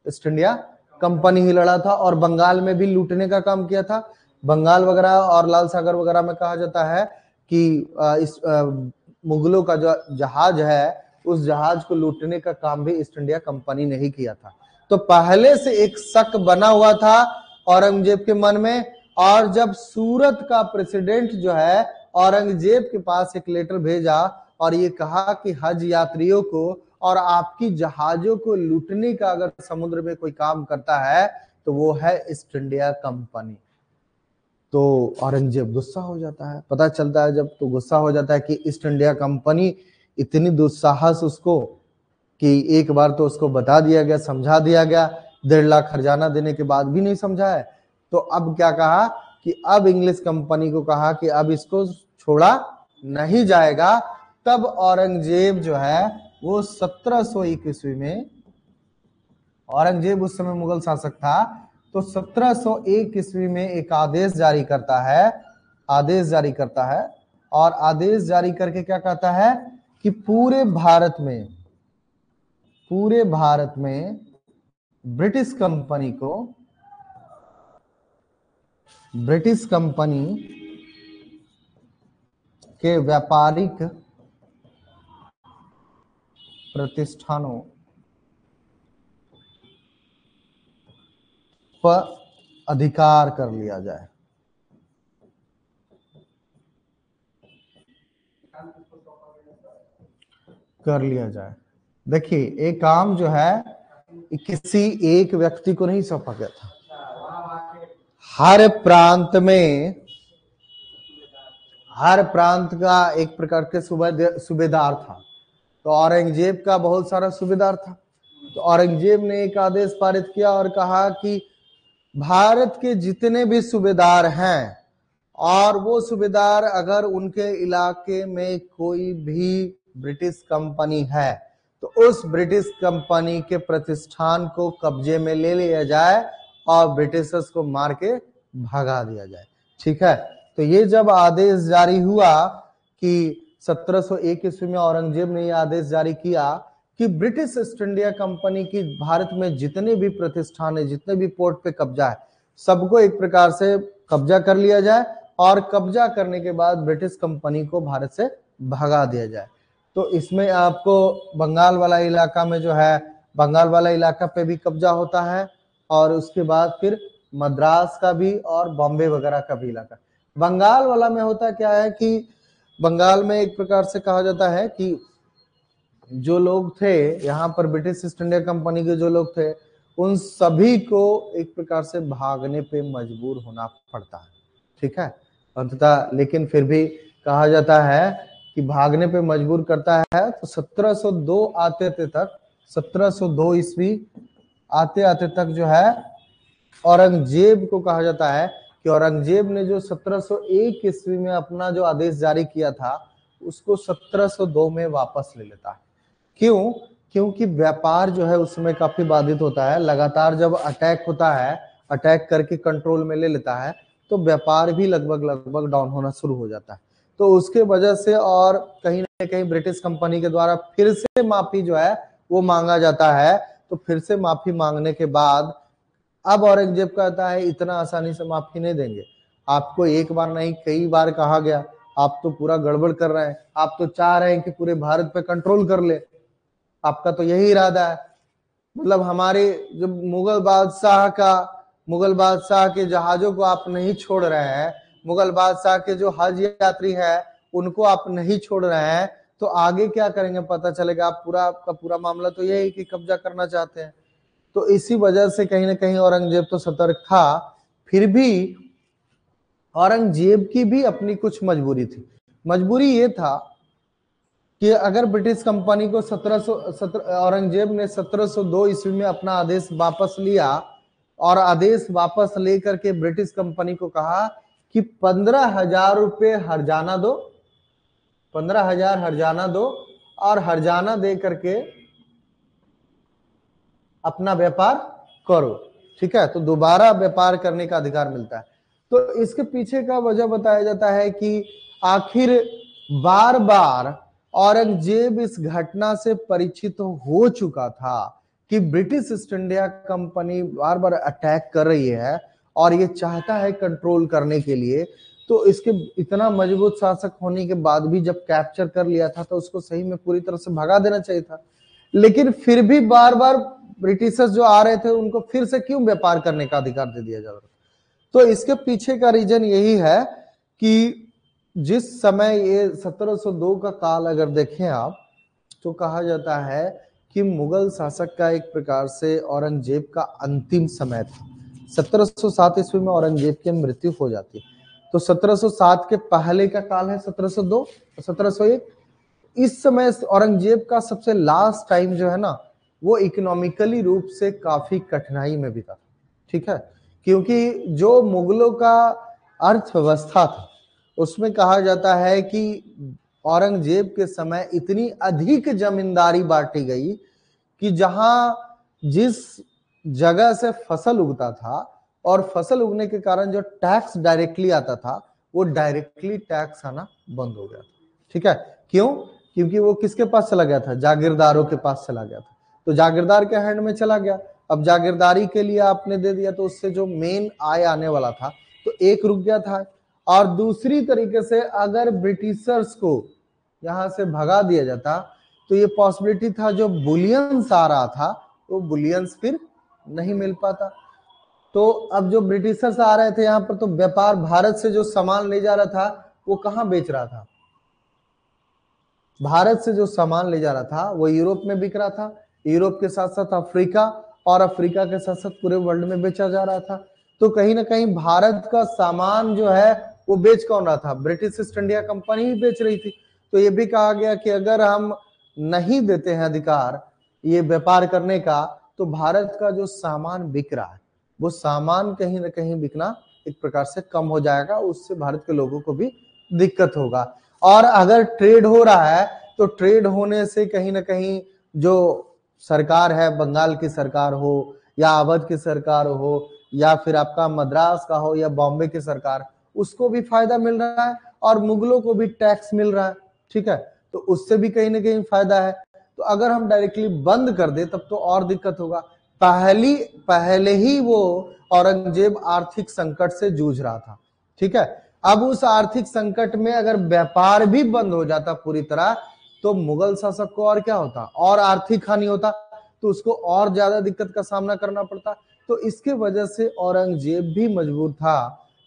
ईस्ट इंडिया कंपनी ही लड़ा था, और बंगाल में भी लूटने का काम किया था। बंगाल वगैरह और लाल सागर वगैरह में कहा जाता है कि इस मुगलों का जो जहाज है, उस जहाज को लूटने का काम भी ईस्ट इंडिया कंपनी ने ही किया था। तो पहले से एक शक बना हुआ था औरंगजेब के मन में, और जब सूरत का प्रेसिडेंट जो है औरंगजेब के पास एक लेटर भेजा और ये कहा कि हज यात्रियों को और आपकी जहाजों को लूटने का अगर समुद्र में कोई काम करता है तो वो है ईस्ट इंडिया कंपनी, तो औरंगजेब गुस्सा हो जाता है। पता चलता है जब, तो गुस्सा हो जाता है कि ईस्ट इंडिया कंपनी इतनी दुस्साहस उसको, कि एक बार तो उसको बता दिया गया, समझा दिया गया, 1.5 लाख खजाना देने के बाद भी नहीं समझा है। तो अब क्या कहा कि अब इंग्लिश कंपनी को कहा कि अब इसको छोड़ा नहीं जाएगा। तब औरंगजेब जो है वो 1701 ईस्वी में, औरंगजेब उस समय मुगल शासक था, तो 1701 ईस्वी में एक आदेश जारी करता है, और आदेश जारी करके क्या कहता है कि पूरे भारत में ब्रिटिश कंपनी के व्यापारिक प्रतिष्ठानों पर अधिकार कर लिया जाए। देखिए, एक काम जो है किसी एक व्यक्ति को नहीं सौंपा गया था, हर प्रांत का एक प्रकार के सूबेदार था। तो औरंगजेब का बहुत सारा सूबेदार था। तो औरंगजेब ने एक आदेश पारित किया और कहा कि भारत के जितने भी सूबेदार हैं और वो सूबेदार अगर उनके इलाके में कोई भी ब्रिटिश कंपनी है तो उस ब्रिटिश कंपनी के प्रतिष्ठान को कब्जे में ले लिया जाए और ब्रिटिशर्स को मार के भगा दिया जाए। ठीक है, तो ये जब आदेश जारी हुआ कि 1701 ईस्वी में औरंगजेब ने यह आदेश जारी किया कि ब्रिटिश ईस्ट इंडिया कंपनी की भारत में जितने भी प्रतिष्ठान है, जितने भी पोर्ट पे कब्जा है, सबको एक प्रकार से कब्जा कर लिया जाए और कब्जा करने के बाद ब्रिटिश कंपनी को भारत से भगा दिया जाए। तो इसमें आपको बंगाल वाला इलाका में जो है, बंगाल वाला इलाका पे भी कब्जा होता है और उसके बाद फिर मद्रास का भी और बॉम्बे वगैरह का भी इलाका। बंगाल वाला में होता क्या है कि बंगाल में एक प्रकार से कहा जाता है कि जो लोग थे यहाँ पर ब्रिटिश ईस्ट इंडिया कंपनी के जो लोग थे उन सभी को एक प्रकार से भागने पे मजबूर होना पड़ता है। ठीक है, अंततः लेकिन फिर भी कहा जाता है कि भागने पे मजबूर करता है। तो 1702 आते तक 1702 ईस्वी आते आते तक जो है औरंगजेब को कहा जाता है कि औरंगजेब ने जो 1701 ईस्वी में अपना जो आदेश जारी किया था उसको 1702 में वापस ले लेता है। क्यों? क्योंकि व्यापार जो है उसमें काफी बाधित होता है। लगातार जब अटैक होता है, अटैक करके कंट्रोल में ले लेता है तो व्यापार भी लगभग डाउन होना शुरू हो जाता है। तो उसके वजह से और कहीं ना कहीं ब्रिटिश कंपनी के द्वारा फिर से माफी जो है वो मांगा जाता है। तो फिर से माफी मांगने के बाद अब औरंगजेब कहता है इतना आसानी से माफी नहीं देंगे, आपको एक बार नहीं कई बार कहा गया, आप तो पूरा गड़बड़ कर रहे हैं, आप तो चाह रहे हैं कि पूरे भारत पे कंट्रोल कर ले, आपका तो यही इरादा है। मतलब हमारे जो मुगल बादशाह के जहाजों को आप नहीं छोड़ रहे हैं, मुगल बादशाह के जो हज यात्री है उनको आप नहीं छोड़ रहे हैं, तो आगे क्या करेंगे पता चलेगा। आप पूरा आपका पूरा मामला तो यही कि कब्जा करना चाहते हैं। तो इसी वजह से कहीं ना कहीं औरंगजेब तो सतर्क था, फिर भी औरंगजेब की भी अपनी कुछ मजबूरी थी। मजबूरी ये था कि अगर ब्रिटिश कंपनी को औरंगजेब ने 1702 ईस्वी में अपना आदेश वापस लिया और आदेश वापस लेकर के ब्रिटिश कंपनी को कहा कि 15,000 रुपये हर्जाना दो, 15,000 हर्जाना दो और हर्जाना दे करके अपना व्यापार करो। ठीक है, तो दोबारा व्यापार करने का अधिकार मिलता है। तो इसके पीछे का वजह बताया जाता है कि आखिर बार बार औरंगजेब इस घटना से परिचित हो चुका था कि ब्रिटिश ईस्ट इंडिया कंपनी बार बार अटैक कर रही है और ये चाहता है कंट्रोल करने के लिए। तो इसके इतना मजबूत शासक होने के बाद भी जब कैप्चर कर लिया था तो उसको सही में पूरी तरह से भगा देना चाहिए था। लेकिन फिर भी बार बार ब्रिटिशर्स जो आ रहे थे उनको फिर से क्यों व्यापार करने का अधिकार दे दिया जा रहा था? तो इसके पीछे का रीजन यही है कि जिस समय ये 1702 का काल अगर देखें आप तो कहा जाता है कि मुगल शासक का एक प्रकार से औरंगजेब का अंतिम समय था। 1707 ईस्वी में औरंगजेब की मृत्यु हो जाती है, तो 1707 के पहले का काल है 1702 1701। इस समय औरंगजेब का सबसे लास्ट टाइम जो है ना वो इकोनॉमिकली रूप से काफी कठिनाई में बीता। ठीक है, क्योंकि जो मुगलों का अर्थव्यवस्था था उसमें कहा जाता है कि औरंगजेब के समय इतनी अधिक जमींदारी बांटी गई कि जहां जिस जगह से फसल उगता था और फसल उगने के कारण जो टैक्स डायरेक्टली आता था वो डायरेक्टली टैक्स आना बंद हो गया था। ठीक है, क्यों? क्योंकि वो किसके पास चला गया था? जागीरदारों के पास चला गया था। तो जागीरदार के हैंड में चला गया। अब जागीरदारी के लिए आपने दे दिया तो उससे जो मेन आय आने वाला था तो एक रुक गया था। और दूसरी तरीके से अगर ब्रिटिशर्स को यहां से भगा दिया जाता तो ये पॉसिबिलिटी था जो बुलियंस आ रहा था वो बुलियंस फिर नहीं मिल पाता। तो अब जो ब्रिटिशर्स आ रहे थे यहाँ पर तो व्यापार भारत से जो सामान ले जा रहा था वो कहाँ बेच रहा था? भारत से जो सामान ले जा रहा था वो यूरोप में बिक रहा था, यूरोप के साथ साथ अफ्रीका और अफ्रीका के साथ साथ पूरे वर्ल्ड में बेचा जा रहा था। तो कहीं ना कहीं भारत का सामान जो है वो बेच कौन रहा था? ब्रिटिश ईस्ट इंडिया कंपनी ही बेच रही थी। तो ये भी कहा गया कि अगर हम नहीं देते हैं अधिकार ये व्यापार करने का तो भारत का जो सामान बिक रहा है वो सामान कहीं ना कहीं बिकना एक प्रकार से कम हो जाएगा, उससे भारत के लोगों को भी दिक्कत होगा। और अगर ट्रेड हो रहा है तो ट्रेड होने से कहीं ना कहीं जो सरकार है, बंगाल की सरकार हो या अवध की सरकार हो या फिर आपका मद्रास का हो या बॉम्बे की सरकार, उसको भी फायदा मिल रहा है और मुगलों को भी टैक्स मिल रहा है, ठीक है, तो उससे भी कहीं ना कहीं फायदा है। तो अगर हम डायरेक्टली बंद कर दे तब तो और दिक्कत होगा। पहले ही वो औरंगजेब आर्थिक संकट से जूझ रहा था, ठीक है। अब उस आर्थिक संकट में अगर व्यापार भी बंद हो जाता पूरी तरह तो मुगल शासक को और क्या होता, और आर्थिक हानि होता, तो उसको और ज्यादा दिक्कत का सामना करना पड़ता। तो इसके वजह से औरंगजेब भी मजबूर था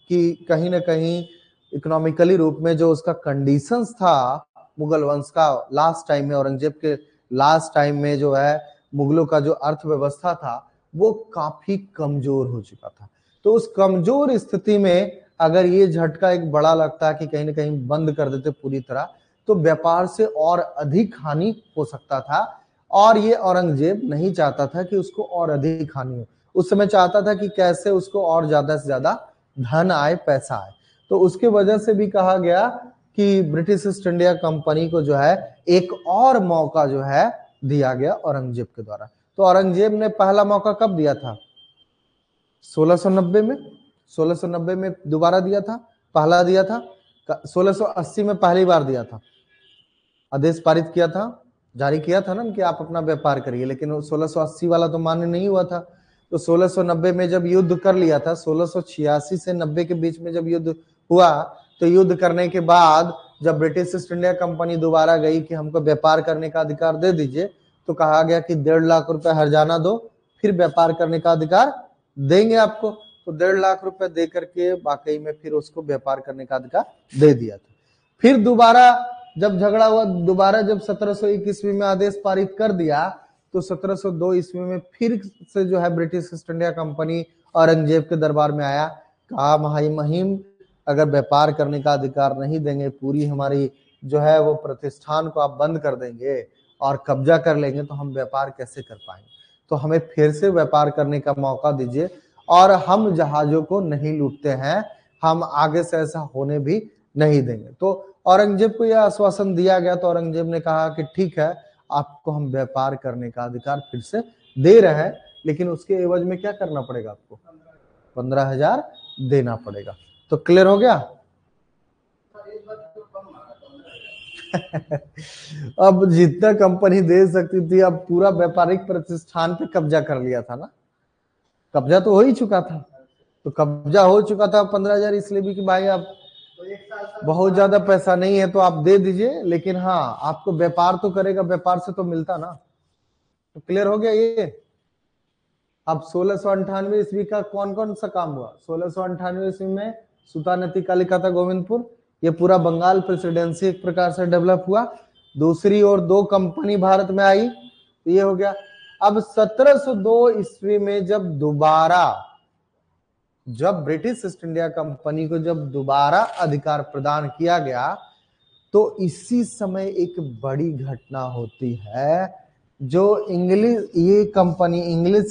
कि कहीं ना कहीं इकोनॉमिकली रूप में जो उसका कंडीशंस था मुगल वंश का लास्ट टाइम में, औरंगजेब के लास्ट टाइम में जो है मुगलों का जो अर्थव्यवस्था था वो काफी कमजोर हो चुका था। तो उस कमजोर स्थिति में अगर ये झटका एक बड़ा लगता है कि कहीं ना कहीं बंद कर देते पूरी तरह, तो व्यापार से और अधिक हानि हो सकता था। और ये औरंगजेब नहीं चाहता था कि उसको और अधिक हानि हो, उस समय चाहता था कि कैसे उसको और ज्यादा से ज्यादा धन आए, पैसा आए। तो उसके वजह से भी कहा गया कि ब्रिटिश ईस्ट इंडिया कंपनी को जो है एक और मौका जो है दिया गया औरंगजेब के द्वारा। तो औरंगजेब ने पहला मौका कब दिया था? 1690 में। 1690 में दोबारा दिया था, पहला दिया था। 1680 में पहली बार दिया था, आदेश पारित किया था, जारी किया था ना कि आप अपना व्यापार करिए, लेकिन 1680 वाला तो मान्य नहीं हुआ था। तो 1690 में जब युद्ध कर लिया था, 1686 से 90 के बीच में जब युद्ध हुआ, तो युद्ध करने के बाद जब ब्रिटिश ईस्ट इंडिया कंपनी दोबारा गई कि हमको व्यापार करने का अधिकार दे दीजिए, तो कहा गया कि 1.5 लाख रुपए हर्जाना दो, फिर व्यापार करने का अधिकार देंगे आपको। तो 1.5 लाख रुपए दे करके वाकई में फिर उसको व्यापार करने का अधिकार दे दिया था। फिर दोबारा जब झगड़ा हुआ, दोबारा जब 1701 ईस्वी में आदेश पारित कर दिया, तो 1702 ईस्वी में फिर से जो है British east India company Aurangzeb के दरबार में आया, कहा भाई महिम अगर व्यापार करने का अधिकार नहीं देंगे, पूरी हमारी जो है वो प्रतिष्ठान को आप बंद कर देंगे और कब्जा कर लेंगे, तो हम व्यापार कैसे कर पाएंगे, तो हमें फिर से व्यापार करने का मौका दीजिए और हम जहाजों को नहीं लूटते हैं, हम आगे से ऐसा होने भी नहीं देंगे। तो औरंगजेब को यह आश्वासन दिया गया, तो औरंगजेब ने कहा कि ठीक है, आपको हम व्यापार करने का अधिकार फिर से दे रहे हैं, लेकिन उसके एवज में क्या करना पड़ेगा, आपको 15,000 देना पड़ेगा। तो क्लियर हो गया? अब जितना कंपनी दे सकती थी, अब पूरा व्यापारिक प्रतिष्ठान पे कब्जा कर लिया था ना, कब्जा तो हो ही चुका था। तो कब्जा हो चुका था 15,000 इसलिए भी कि भाई आप बहुत ज्यादा पैसा नहीं है तो आप दे दीजिए, लेकिन हाँ आपको व्यापार तो करेगा, व्यापार से तो मिलता ना। तो क्लियर हो गया ये। अब 1698 ईस्वी का कौन कौन सा काम हुआ? 1698 ईस्वी में सुल्तानती कालिकता गोविंदपुर, ये पूरा बंगाल प्रेसिडेंसी एक प्रकार से डेवलप हुआ। दूसरी ओर 2 कंपनी भारत में आई, तो ये हो गया। अब 1702 ईस्वी में जब ब्रिटिश ईस्ट इंडिया कंपनी को जब दोबारा अधिकार प्रदान किया गया, तो इसी समय एक बड़ी घटना होती है। जो English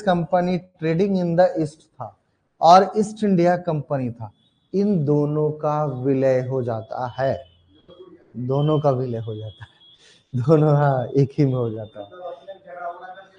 company trading in the east था और ईस्ट इंडिया कंपनी था, इन दोनों का विलय हो जाता है। दोनों का विलय हो जाता है, दोनों हाँ एक ही में हो जाता है।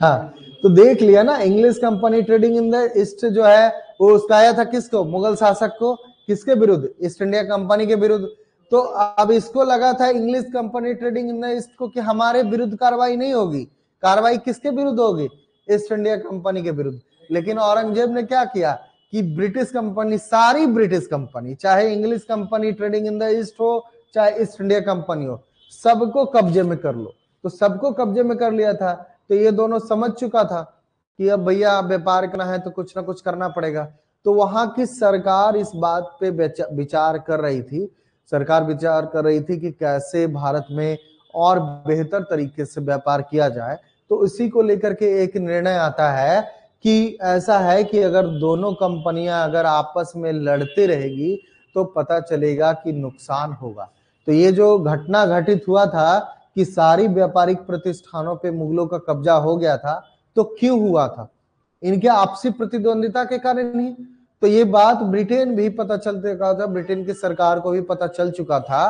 हाँ तो देख लिया ना, English company trading in the east जो है वो उसका आया था किसको? मुगल शासक को। किसके विरुद्ध? ईस्ट इंडिया कंपनी के विरुद्ध। तो अब इसको लगा था English company trading in the east को कि हमारे विरुद्ध कार्रवाई नहीं होगी, कार्रवाई किसके विरुद्ध होगी? ईस्ट इंडिया कंपनी के विरुद्ध। लेकिन औरंगजेब ने क्या किया कि ब्रिटिश कंपनी, सारी ब्रिटिश कंपनी, चाहे English company trading in the east हो चाहे ईस्ट इंडिया कंपनी हो, सबको कब्जे में कर लो। तो सबको कब्जे में कर लिया था। तो ये दोनों समझ चुका था कि अब भैया व्यापार करना है तो कुछ ना कुछ करना पड़ेगा। तो वहां की सरकार इस बात पे विचार कर रही थी, सरकार विचार कर रही थी कि कैसे भारत में और बेहतर तरीके से व्यापार किया जाए। तो इसी को लेकर के एक निर्णय आता है कि ऐसा है कि अगर दोनों कंपनियां अगर आपस में लड़ते रहेगी तो पता चलेगा कि नुकसान होगा। तो ये जो घटना घटित हुआ था कि सारी व्यापारिक प्रतिष्ठानों पे मुगलों का कब्जा हो गया था, तो क्यों हुआ था? इनके आपसी प्रतिद्वंदिता के कारण ही। तो ये बात ब्रिटेन भी पता चल चुका था, ब्रिटेन की सरकार को भी पता चल चुका था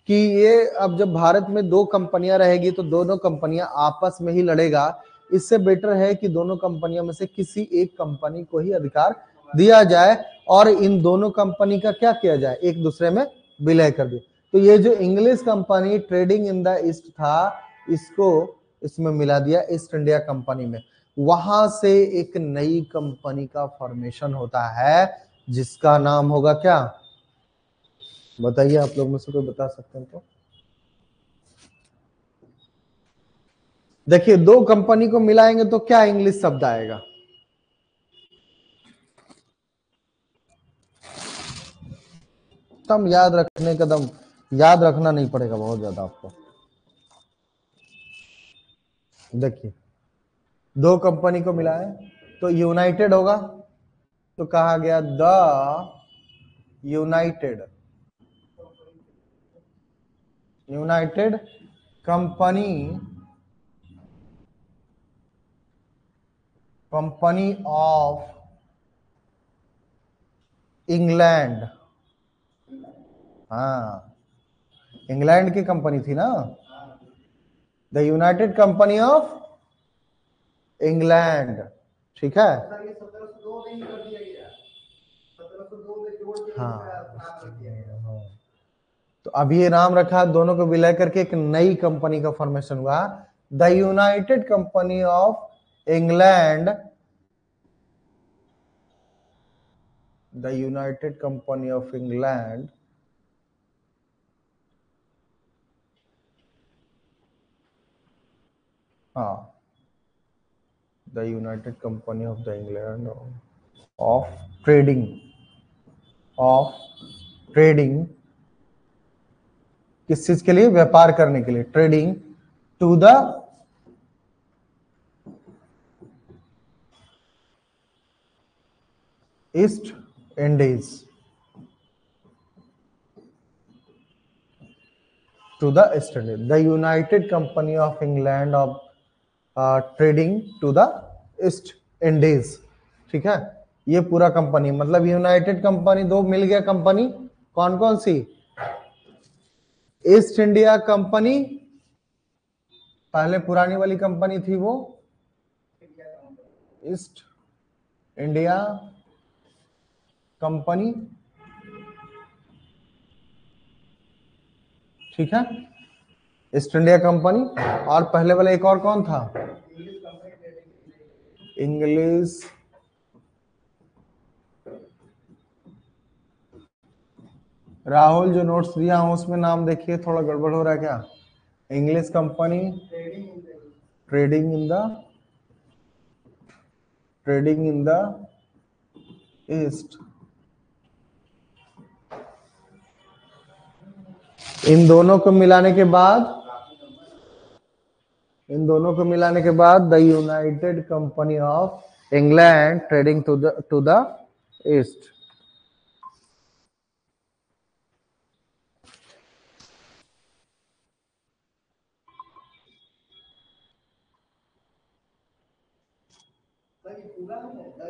कि ये अब जब भारत में दो कंपनियां रहेगी तो दोनों कंपनियां आपस में ही लड़ेगा, इससे बेटर है कि दोनों कंपनियों में से किसी एक कंपनी को ही अधिकार दिया जाए और इन दोनों कंपनी का क्या किया जाए, एक दूसरे में विलय कर दिया। तो ये जो English company trading in the east था, इसको इसमें मिला दिया ईस्ट इंडिया कंपनी में। वहां से एक नई कंपनी का फॉर्मेशन होता है जिसका नाम होगा क्या, बताइए, आप लोग में से कोई बता सकते हैं तो। देखिए, दो कंपनी को मिलाएंगे तो क्या इंग्लिश शब्द आएगा, तम याद रखने का दम, याद रखना नहीं पड़ेगा बहुत ज्यादा आपको। देखिए, दो कंपनी को मिलाए तो यूनाइटेड होगा, तो कहा गया the United, United company, company of England. हाँ, इंग्लैंड की कंपनी थी ना, the United Company of England, ठीक है। सर ये 1702 में ही कर दिया गया, 1702 में जोड़ के हाँ, इसका नाम रख दिया गया। हाँ। तो अभी ये नाम रखा, दोनों को विलय करके एक नई कंपनी का फॉर्मेशन हुआ, the United Company of England, the United Company of England हाँ, the United Company of the England of trading, of trading, किस चीज के लिए, व्यापार करने के लिए, trading to the East Indies, to the East Indies, the United Company of England of trading to the East Indies, ठीक है। ये पूरा कंपनी, मतलब यूनाइटेड कंपनी, दो मिल गया कंपनी, कौन कौन सी, ईस्ट इंडिया कंपनी, पहले पुरानी वाली कंपनी थी वो ईस्ट इंडिया कंपनी, ठीक है, ईस्ट इंडिया कंपनी। और पहले वाला एक और कौन था, इंग्लिश राहुल जो नोट्स दिया हूं उसमें नाम देखिए, थोड़ा गड़बड़ हो रहा है क्या, English company trading in the, trading in the East, इन दोनों को मिलाने के बाद, इन दोनों को मिलाने के बाद the United Company of England trading to the East.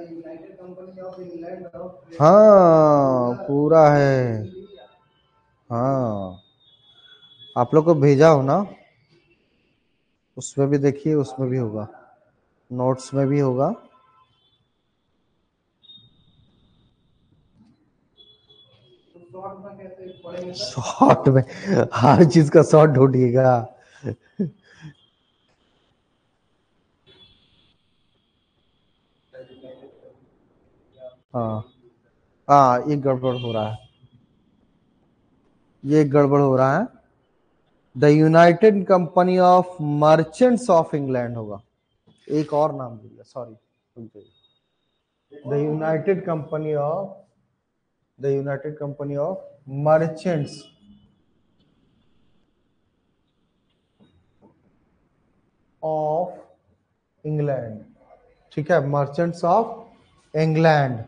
United Company of England of, हाँ पूरा है, हाँ आप लोग को भेजा हो ना, उसमें भी देखिए, उसमें भी होगा, नोट्स में भी होगा। शॉर्ट में कैसे पढ़ेंगे सर? शॉर्ट में हर चीज का शॉर्ट ढूंढिएगा। हाँ हाँ, ये गड़बड़ हो रहा है, ये गड़बड़ हो रहा है, the United Company of Merchants of England होगा, एक और नाम दिया, sorry, the United Company of, the United Company of Merchants of England, ठीक है, Merchants of England,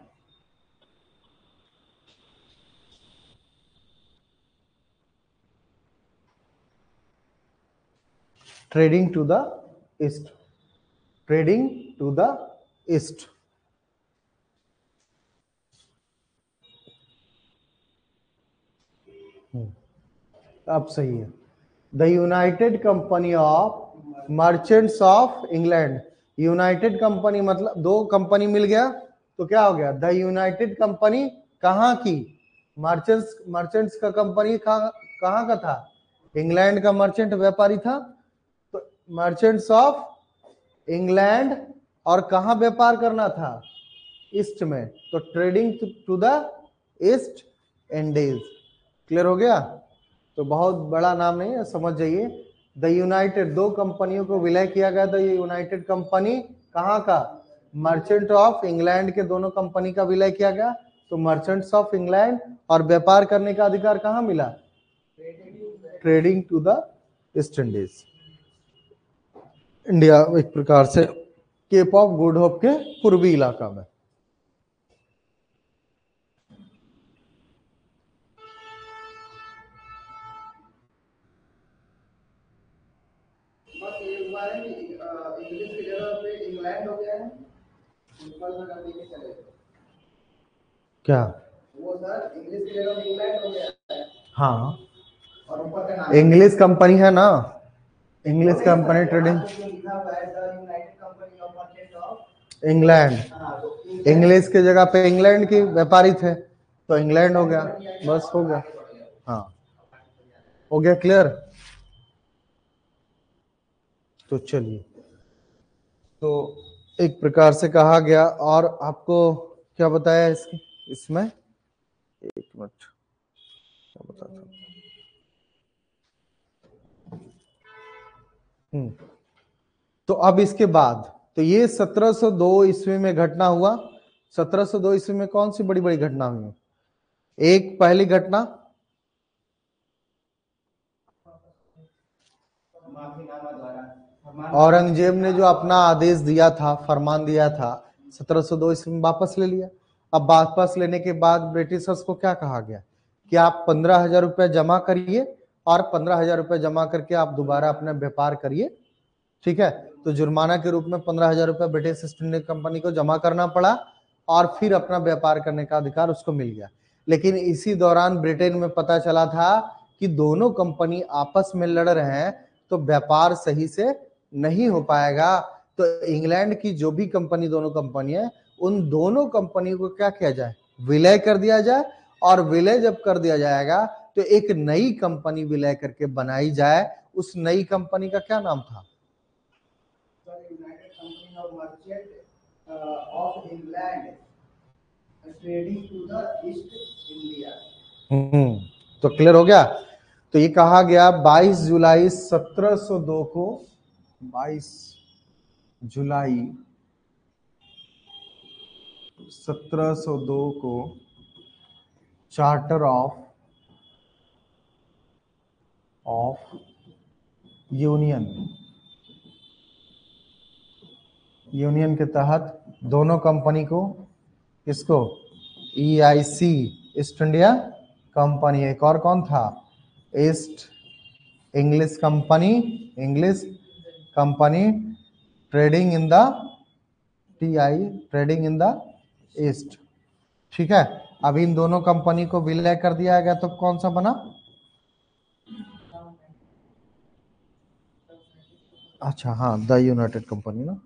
trading to the East, trading to the East. अब सही है। The United Company of Merchants of England. United Company मतलब दो कंपनी मिल गया तो क्या हो गया, द यूनाइटेड कंपनी कहाँ की, मर्चेंट्स, मर्चेंट्स का कंपनी कहाँ का था, इंग्लैंड का मर्चेंट व्यापारी था, तो मर्चेंट्स ऑफ इंग्लैंड, और कहाँ व्यापार करना था, ईस्ट में, तो trading to the East Indies. Clear हो गया। तो बहुत बड़ा नाम नहीं है, समझ जाइए। द यूनाइटेड, दो कंपनियों को विलय किया गया था। ये यूनाइटेड कंपनी कहाँ का, मर्चेंट ऑफ इंग्लैंड के दोनों कंपनी का विलय किया गया, तो मर्चेंट्स ऑफ इंग्लैंड, और व्यापार करने का अधिकार कहाँ मिला, trading to the East Indies. India एक प्रकार से केप ऑफ गुड होप के पूर्वी इलाका में। बस एक बार इंग्लिश की जगह पे इंग्लैंड हो गया है, सिंपल सा कर देके चले। क्या वो सर इंग्लिश की जगह इंग्लैंड हो गया है, हाँ, और ऊपर का नाम इंग्लिश कंपनी है ना, इंग्लिश कंपनी ट्रेडिंग लिखा हुआ है the United Company of Merchants of England, हाँ, तो इंग्लिश की जगह पे इंग्लैंड की व्यापारी थे, तो इंग्लैंड हो गया, बस हो गया। हाँ, हो गया क्लियर। तो चलिए, तो एक प्रकार से कहा गया, और आपको क्या बताया इसमें, एक मिनट क्या बताता हूं। तो अब इसके बाद, तो ये 1702 ईस्वी में घटना हुआ। 1702 ईस्वी में कौन सी बड़ी बड़ी घटना हुई, एक पहली घटना माफीनामा द्वारा औरंगजेब ने जो अपना आदेश दिया था, फरमान दिया था, 1702 ईस्वी में वापस ले लिया। अब वापस लेने के बाद ब्रिटिशर्स को क्या कहा गया कि आप 15,000 रुपये जमा करिए, और 15,000 रुपये जमा करके आप दोबारा अपना व्यापार करिए, ठीक है। तो जुर्माना के रूप में 15,000 रुपये ब्रिटिश ईस्ट इंडिया कंपनी को जमा करना पड़ा, और फिर अपना व्यापार करने का अधिकार उसको मिल गया। लेकिन इसी दौरान ब्रिटेन में पता चला था कि दोनों कंपनी आपस में लड़ रहे हैं, तो व्यापार सही से नहीं हो पाएगा। तो इंग्लैंड की जो भी कंपनी, दोनों कंपनी है, उन दोनों कंपनी को क्या किया जाए, विलय कर दिया जाए, और विलय जब कर दिया जाएगा तो एक नई कंपनी विलय करके बनाई जाए। उस नई कंपनी का क्या नाम था, United Company of Merchant of England trading to the East India. तो क्लियर हो गया। तो ये कहा गया 22 जुलाई 1702 को, 22 जुलाई 1702 को चार्टर ऑफ यूनियन के तहत दोनों कंपनी को, किसको, EIC ईस्ट इंडिया कंपनी, एक और कौन था, east English company trading in the trading in the east, ठीक है। अब इन दोनों कंपनी को विलय कर दिया गया, तो कौन सा बना, अच्छा हाँ, द यूनाइटेड कंपनी ना,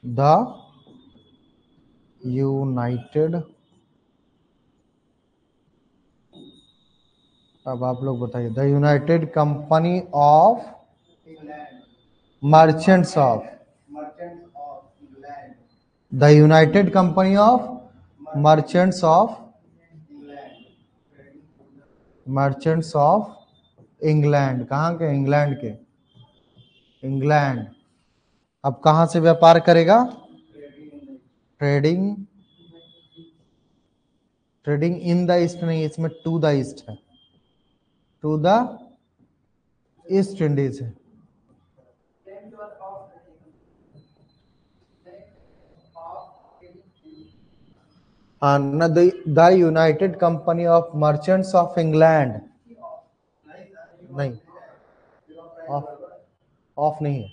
द यूनाइटेड, अब आप लोग बताइए, the United Company of Merchants of England, the United Company of Merchants of England, कहाँ के, इंग्लैंड के, इंग्लैंड। अब कहाँ से व्यापार करेगा, ट्रेडिंग इन द ईस्ट नहीं, इसमें टू द ईस्ट है, टू द ईस्ट इंडीज है। The United Company of Merchants of England, नहीं, ऑफ नहीं है।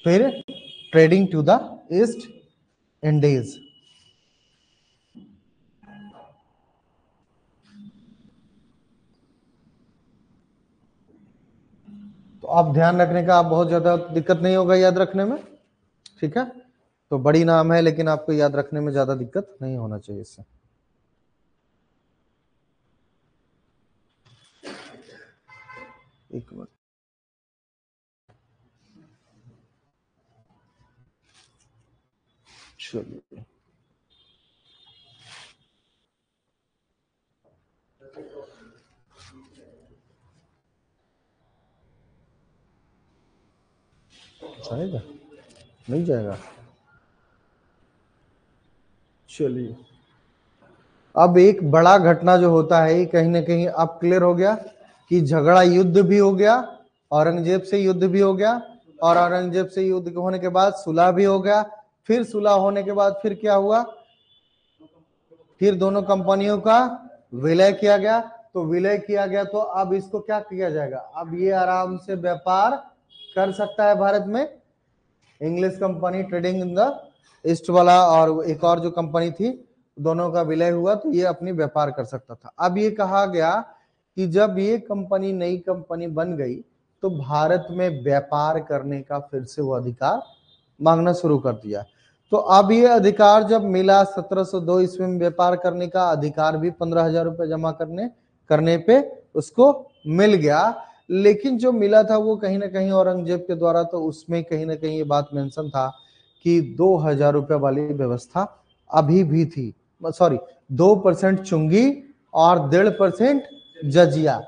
फिर trading to the East Indies, तो आप ध्यान रखने का, आप बहुत ज्यादा दिक्कत नहीं होगा याद रखने में, ठीक है। तो बड़ी नाम है लेकिन आपको याद रखने में ज्यादा दिक्कत नहीं होना चाहिए इससे। एक मिनट, चलिए जाएगा, नहीं जाएगा। चलिए, अब एक बड़ा घटना जो होता है कहीं ना कहीं अब क्लियर हो गया कि झगड़ा, युद्ध भी हो गया, औरंगजेब से युद्ध भी हो गया, और औरंगजेब से युद्ध होने के बाद सुलह भी हो गया। फिर सुलह होने के बाद फिर क्या हुआ, फिर दोनों कंपनियों का विलय किया गया। तो विलय किया गया तो अब इसको क्या किया जाएगा, अब ये आराम से व्यापार कर सकता है भारत में। English company trading in the east वाला और एक और जो कंपनी थी, दोनों का विलय हुआ तो ये अपनी व्यापार कर सकता था। अब ये कहा गया कि जब ये कंपनी नई कंपनी बन गई तो भारत में व्यापार करने का फिर से वो अधिकार मांगना शुरू कर दिया। तो अब ये अधिकार जब मिला 1702 ईस्वी में, व्यापार करने का अधिकार भी 15,000 रुपए जमा करने पे उसको मिल गया। लेकिन जो मिला था वो कहीं ना कहीं औरंगजेब के द्वारा, तो उसमें कहीं ना कहीं ये बात मेंशन था कि 2,000 रुपए वाली व्यवस्था अभी भी थी, सॉरी 2% चुंगी और 1.5% जजिया।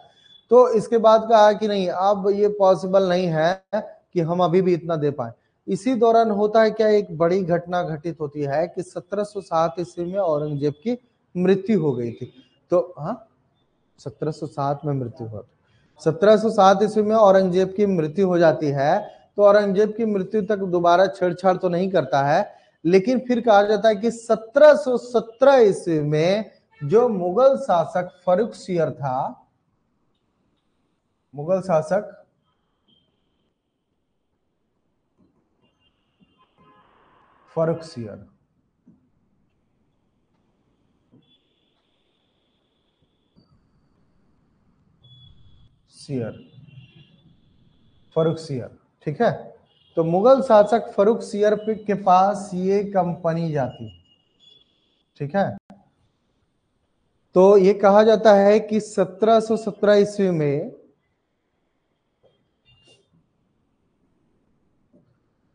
तो इसके बाद कहा कि नहीं, अब ये पॉसिबल नहीं है कि हम अभी भी इतना दे पाए। इसी दौरान होता है क्या, एक बड़ी घटना घटित होती है कि 1707 ईस्वी में औरंगजेब की मृत्यु हो गई थी। तो हाँ, 1707 में मृत्यु हुआ, 1707 ईस्वी में औरंगजेब की मृत्यु हो जाती है। तो औरंगजेब की मृत्यु तक दोबारा छेड़छाड़ तो नहीं करता है, लेकिन फिर कहा जाता है कि 1717 ईस्वी में जो मुगल शासक फर्रुखसियर था, मुगल शासक फर्रुखसियर, फर्रुखसियर, ठीक है। तो मुगल शासक फर्रुखसियर के पास ये कंपनी जाती, ठीक है। तो ये कहा जाता है कि 1717 ईस्वी में,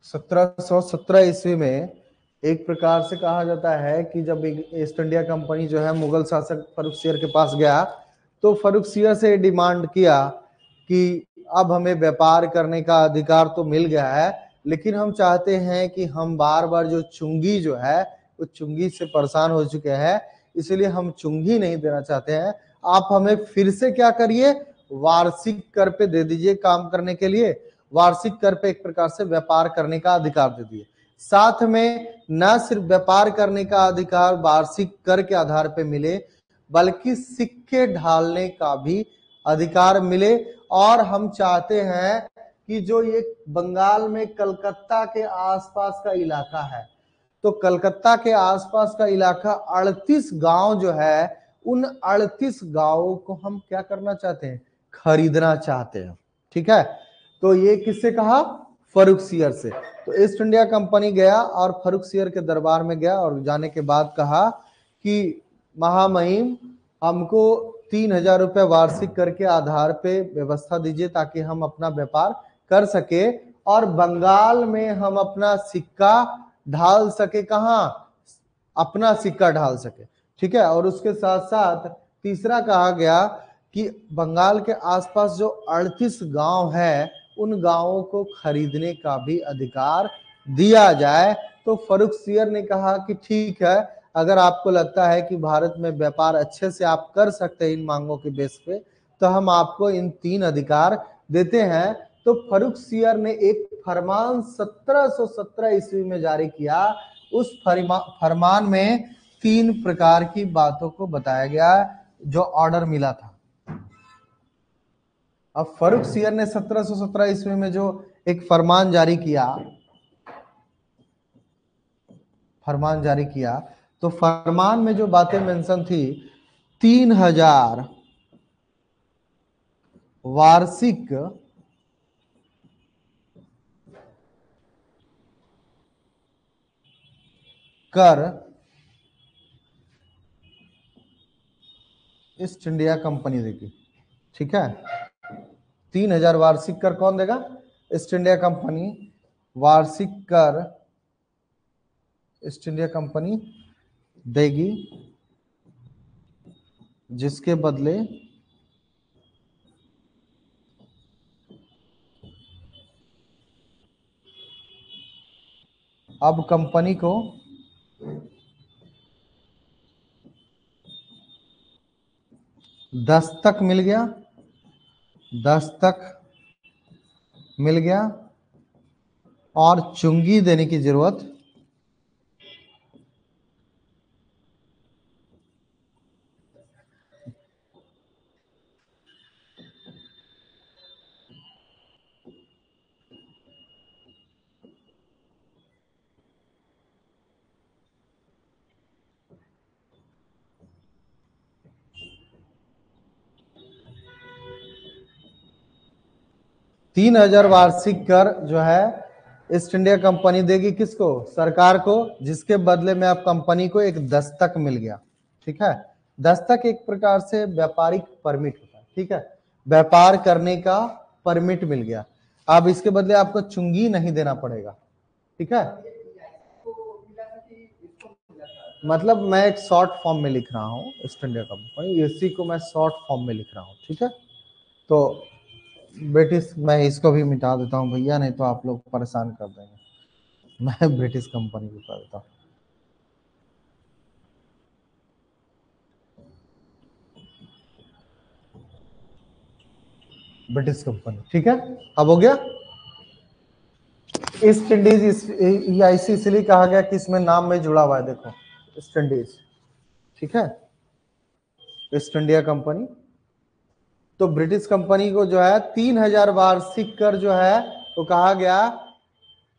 1717 ईस्वी में एक प्रकार से कहा जाता है कि जब ईस्ट इंडिया कंपनी जो है मुगल शासक फर्रुखसियर के पास गया, तो फर्रुखसियर से डिमांड किया कि अब हमें व्यापार करने का अधिकार तो मिल गया है, लेकिन हम चाहते हैं कि हम बार बार जो चुंगी जो है वो चुंगी से परेशान हो चुके हैं, इसलिए हम चुंगी नहीं देना चाहते हैं। आप हमें फिर से क्या करिए, वार्षिक कर पे दे दीजिए काम करने के लिए, वार्षिक कर पे एक प्रकार से व्यापार करने का अधिकार दे दिए। साथ में न सिर्फ व्यापार करने का अधिकार वार्षिक कर के आधार पे मिले, बल्कि सिक्के ढालने का भी अधिकार मिले। और हम चाहते हैं कि जो ये बंगाल में कलकत्ता के आसपास का इलाका है, तो कलकत्ता के आसपास का इलाका 38 गांव जो है, उन 38 गांवों को हम क्या करना चाहते हैं, खरीदना चाहते हैं, ठीक है। तो ये किससे कहा, फर्रुखसियर से। तो ईस्ट इंडिया कंपनी गया और फर्रुखसियर के दरबार में गया, और जाने के बाद कहा कि महामहिम, हमको 3,000 रुपए वार्षिक कर के आधार पे व्यवस्था दीजिए ताकि हम अपना व्यापार कर सके और बंगाल में हम अपना सिक्का ढाल सके। कहां, अपना सिक्का ढाल सके, ठीक है। और उसके साथ साथ तीसरा कहा गया कि बंगाल के आसपास जो 38 गांव है, उन गांवों को खरीदने का भी अधिकार दिया जाए। तो फर्रुखसियर ने कहा कि ठीक है, अगर आपको लगता है कि भारत में व्यापार अच्छे से आप कर सकते हैं इन मांगों के बेस पे, तो हम आपको इन 3 अधिकार देते हैं। तो फर्रुखसियर ने एक फरमान 1717 ईस्वी में जारी किया। उस फरमान में 3 प्रकार की बातों को बताया गया जो ऑर्डर मिला था। अब फर्रुखसियर ने 1717 ईस्वी में जो एक फरमान जारी किया, तो फरमान में जो बातें मेंशन थी, 3000 वार्षिक कर ईस्ट इंडिया कंपनी देगी। ठीक है, 3000 वार्षिक कर कौन देगा? East India company. वार्षिक कर ईस्ट इंडिया कंपनी देगी, जिसके बदले अब कंपनी को दस्तक मिल गया और चुंगी देने की जरूरत तीन 3000 वार्षिक कर जो है ईस्ट इंडिया कंपनी देगी किसको? सरकार को, जिसके बदले में अब कंपनी को एक दस्तक मिल गया। ठीक है, दस्तक एक प्रकार से व्यापारिक परमिट होता है। ठीक है, व्यापार करने का परमिट मिल गया। अब इसके बदले आपको चुंगी नहीं देना पड़ेगा। ठीक है, मतलब मैं एक शॉर्ट फॉर्म में लिख रहा हूँ, ईस्ट इंडिया कंपनी, इसी को मैं शॉर्ट फॉर्म में लिख रहा हूँ। ठीक है, तो ब्रिटिश, मैं इसको भी मिटा देता हूँ भैया, नहीं तो आप लोग परेशान कर देंगे। मैं ब्रिटिश कंपनी को कर देता हूँ। British company. ठीक है, अब हो गया। ईस्ट इंडीज EIC इसलिए कहा गया कि इसमें नाम में जुड़ा हुआ है, देखो ईस्ट इंडीज। ठीक है, ईस्ट इंडिया कंपनी। तो ब्रिटिश कंपनी को जो है 3000 वार्षिक कर जो है तो कहा गया,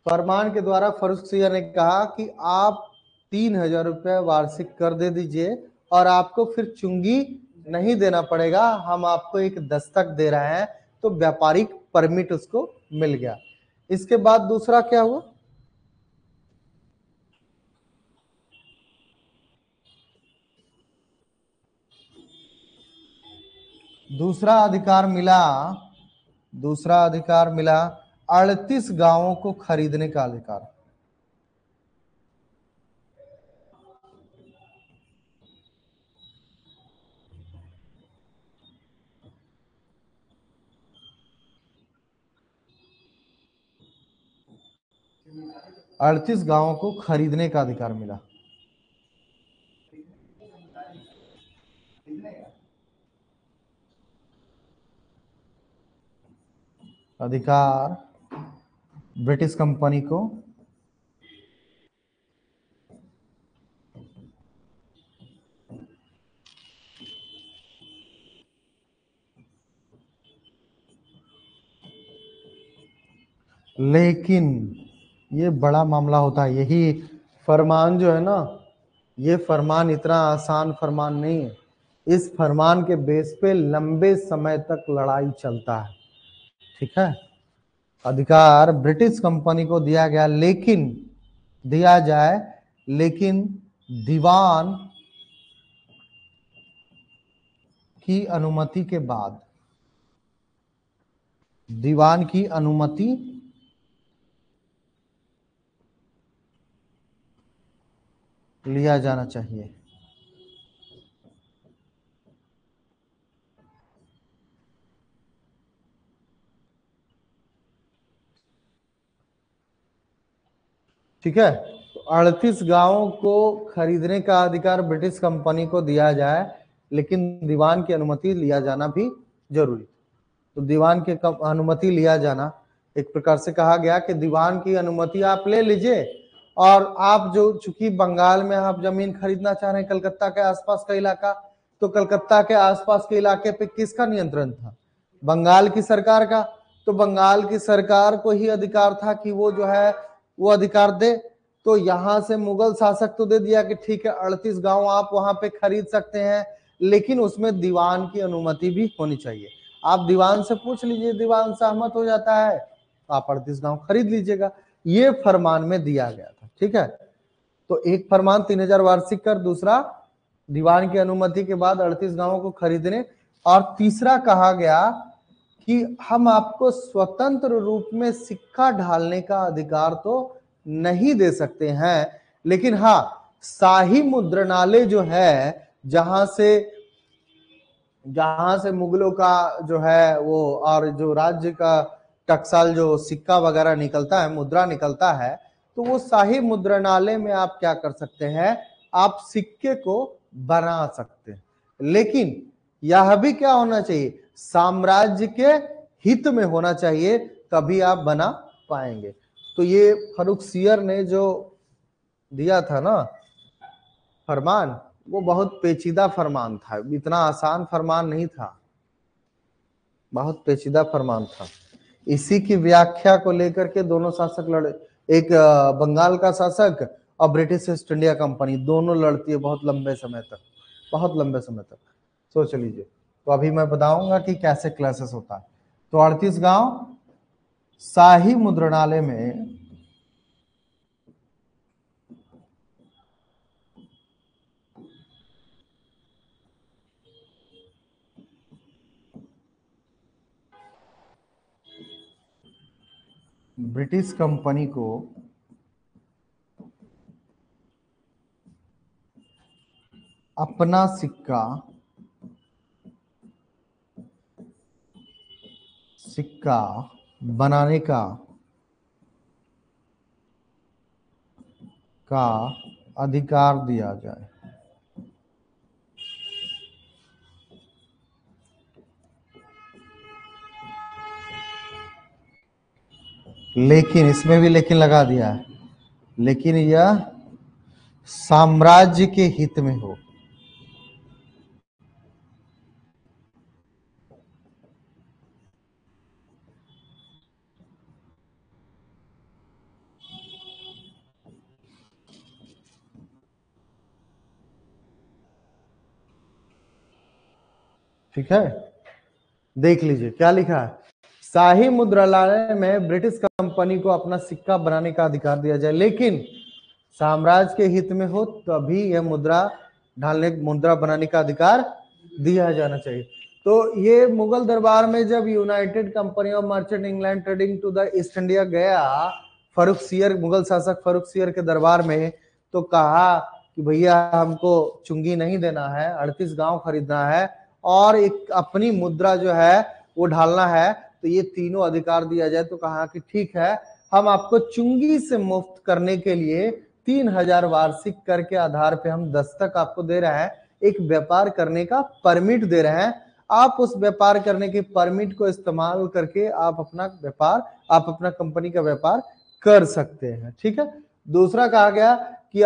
फरमान के द्वारा फर्रुखसियर ने कहा कि आप 3000 रुपये वार्षिक कर दे दीजिए और आपको फिर चुंगी नहीं देना पड़ेगा, हम आपको एक दस्तक दे रहे हैं। तो व्यापारिक परमिट उसको मिल गया। इसके बाद दूसरा क्या हुआ? दूसरा अधिकार मिला 38 गांवों को खरीदने का अधिकार। अड़तीस गांवों को खरीदने का अधिकार मिला। अधिकार ब्रिटिश कंपनी को लेकिन ये बड़ा मामला होता है। यही फरमान जो है ना, ये फरमान इतना आसान फरमान नहीं है। इस फरमान के बेस पे लंबे समय तक लड़ाई चलता है। ठीक है, अधिकार ब्रिटिश कंपनी को दिया गया, लेकिन दिया जाए, लेकिन दीवान की अनुमति के बाद, दीवान की अनुमति लिया जाना चाहिए। ठीक है, तो 38 गांवों को खरीदने का अधिकार ब्रिटिश कंपनी को दिया जाए, लेकिन दीवान की अनुमति लिया जाना भी जरूरी। तो दीवान की अनुमति लिया जाना, एक प्रकार से कहा गया कि दीवान की अनुमति आप ले लीजिए, और आप जो चूंकि बंगाल में आप जमीन खरीदना चाह रहे हैं, कलकत्ता के आसपास का इलाका, तो कलकत्ता के आसपास के इलाके पे किसका नियंत्रण था? बंगाल की सरकार का। तो बंगाल की सरकार को ही अधिकार था कि वो जो है वो अधिकार दे। तो यहां से मुगल शासक तो दे दिया कि ठीक है 38 गांव आप वहां पे खरीद सकते हैं, लेकिन उसमें दीवान की अनुमति भी होनी चाहिए। आप दीवान से पूछ लीजिए, दीवान सहमत हो जाता है तो आप 38 गांव खरीद लीजिएगा। ये फरमान में दिया गया था, ठीक है। तो एक फरमान 3000 वार्षिक कर, दूसरा दीवान की अनुमति के बाद 38 गांवों को खरीदने, और तीसरा कहा गया कि हम आपको स्वतंत्र रूप में सिक्का ढालने का अधिकार तो नहीं दे सकते हैं, लेकिन हाँ शाही मुद्रणालय जो है जहां से मुगलों का जो है वो और जो राज्य का टकसाल जो सिक्का वगैरह निकलता है, मुद्रा निकलता है, तो वो शाही मुद्रणालय में आप क्या कर सकते हैं, आप सिक्के को बना सकते हैं। लेकिन यह भी क्या होना चाहिए, साम्राज्य के हित में होना चाहिए, तभी आप बना पाएंगे। तो ये फर्रुखसियर ने जो दिया था ना फरमान, वो बहुत पेचीदा फरमान था, इतना आसान फरमान नहीं था, बहुत पेचीदा फरमान था। इसी की व्याख्या को लेकर के दोनों शासक लड़े, एक बंगाल का शासक और ब्रिटिश ईस्ट इंडिया कंपनी, दोनों लड़ती है बहुत लंबे समय तक, बहुत लंबे समय तक। सोच लीजिए। तो अभी मैं बताऊंगा कि कैसे क्लासेस होता है। तो 38 गांव शाही मुद्रणालय में ब्रिटिश कंपनी को अपना सिक्का बनाने का अधिकार दिया जाए। लेकिन इसमें भी लेकिन लगा दिया है, लेकिन यह साम्राज्य के हित में हो। ठीक है, देख लीजिए क्या लिखा है। शाही मुद्रणालय में ब्रिटिश कंपनी को अपना सिक्का बनाने का अधिकार दिया जाए, लेकिन साम्राज्य के हित में हो तभी यह मुद्रा बनाने का अधिकार दिया जाना चाहिए। तो ये मुगल दरबार में जब United Company of Merchant England trading to the East India गया फर्रुखसियर, मुगल शासक फर्रुखसियर के दरबार में, तो कहा कि भैया हमको चुंगी नहीं देना है, 38 गांव खरीदना है और एक अपनी मुद्रा जो है वो ढालना है, तो ये तीनों अधिकार दिया जाए। तो कहा कि ठीक है, हम आपको चुंगी से मुक्त करने के लिए 3000 वार्षिक कर के आधार पे हम दस्तक आपको दे रहे हैं, एक व्यापार करने का परमिट दे रहे हैं। आप उस व्यापार करने के परमिट को इस्तेमाल करके आप अपना कंपनी का व्यापार कर सकते हैं। ठीक है। दूसरा कहा गया कि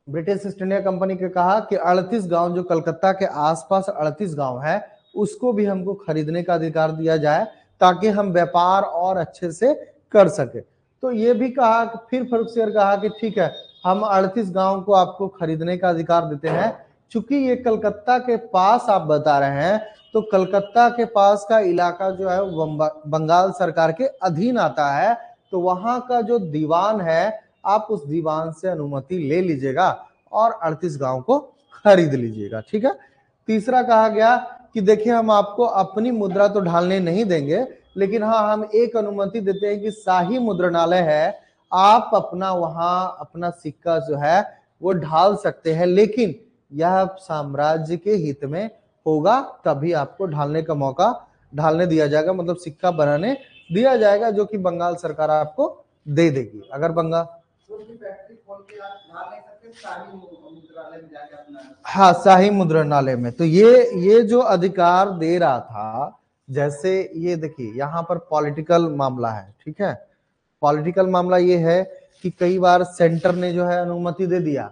ब्रिटिश ईस्ट इंडिया कंपनी के कहा कि 38 गांव जो कलकत्ता के आसपास 38 गांव है उसको भी हमको खरीदने का अधिकार दिया जाए, ताकि हम व्यापार और अच्छे से कर सके। तो ये भी कहा, फिर फर्रुखसियर कहा कि ठीक है, हम 38 गांव को आपको खरीदने का अधिकार देते हैं। चूंकि ये कलकत्ता के पास आप बता रहे हैं, तो कलकत्ता के पास का इलाका जो है बंगाल सरकार के अधीन आता है, तो वहां का जो दीवान है आप उस दीवान से अनुमति ले लीजिएगा और 38 गांव को खरीद लीजिएगा। ठीक है। तीसरा कहा गया कि देखिए हम आपको अपनी मुद्रा तो ढालने नहीं देंगे, लेकिन हाँ हम एक अनुमति देते हैं कि शाही मुद्रणालय है, आप अपना सिक्का जो है वो ढाल सकते हैं, लेकिन यह साम्राज्य के हित में होगा, तभी आपको ढालने दिया जाएगा, मतलब सिक्का बनाने दिया जाएगा, जो कि बंगाल सरकार आपको दे देगी। अगर बंगाल फैक्ट्री खोल के आप ढाल नहीं सकते, शाही मुद्रालय में जाके अपना, हाँ शाही मुद्रणालय में। तो ये जो अधिकार दे रहा था, जैसे ये देखिए यहाँ पर पॉलिटिकल मामला है। ठीक है। पॉलिटिकल मामला ये है कि कई बार सेंटर ने जो है अनुमति दे दिया,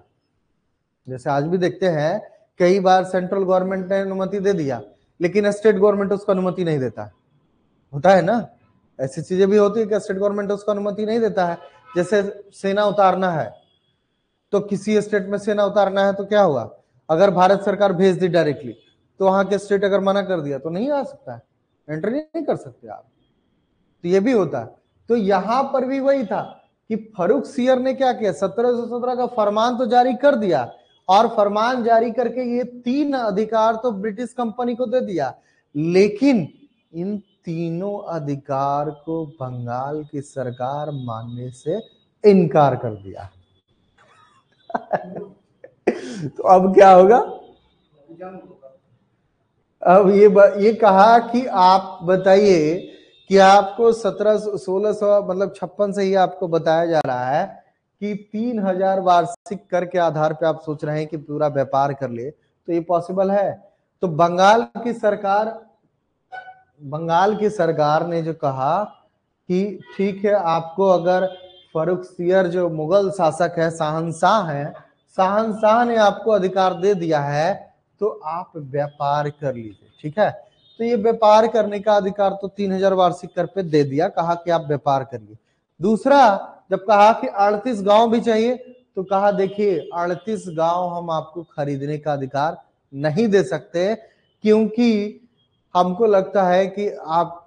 जैसे आज भी देखते हैं कई बार सेंट्रल गवर्नमेंट ने अनुमति दे दिया, लेकिन स्टेट गवर्नमेंट उसको अनुमति नहीं देता है। होता है ना, ऐसी चीजें भी होती है कि स्टेट गवर्नमेंट उसको अनुमति नहीं देता है। जैसे सेना उतारना है, तो किसी स्टेट में सेना उतारना है तो क्या हुआ, अगर भारत सरकार भेज दी डायरेक्टली, तो वहां के स्टेट अगर मना कर दिया तो नहीं आ सकता है, एंट्री नहीं कर सकते आप। तो ये भी होता है। तो यहां पर भी वही था कि फर्रुखसियर ने क्या किया, 1717 का फरमान तो जारी कर दिया, और फरमान जारी करके ये 3 अधिकार तो ब्रिटिश कंपनी को दे दिया, लेकिन इन तीनों अधिकार को बंगाल की सरकार मानने से इनकार कर दिया। तो अब क्या होगा, अब ये कहा कि आप बताइए कि आपको 1600 मतलब 56 से ही आपको बताया जा रहा है कि 3000 वार्षिक कर के आधार पे आप सोच रहे हैं कि पूरा व्यापार कर ले, तो ये पॉसिबल है? तो बंगाल की सरकार ने जो कहा कि ठीक है, आपको अगर फर्रुखसियर जो मुगल शासक है, शहंशाह ने आपको अधिकार दे दिया है, तो आप व्यापार कर लीजिए, ठीक है। तो ये व्यापार करने का अधिकार तो 3000 वार्षिक कर पे दे दिया, कहा कि आप व्यापार करिए। दूसरा, जब कहा कि 38 गांव भी चाहिए, तो कहा देखिए 38 गांव हम आपको खरीदने का अधिकार नहीं दे सकते, क्योंकि हमको लगता है कि आप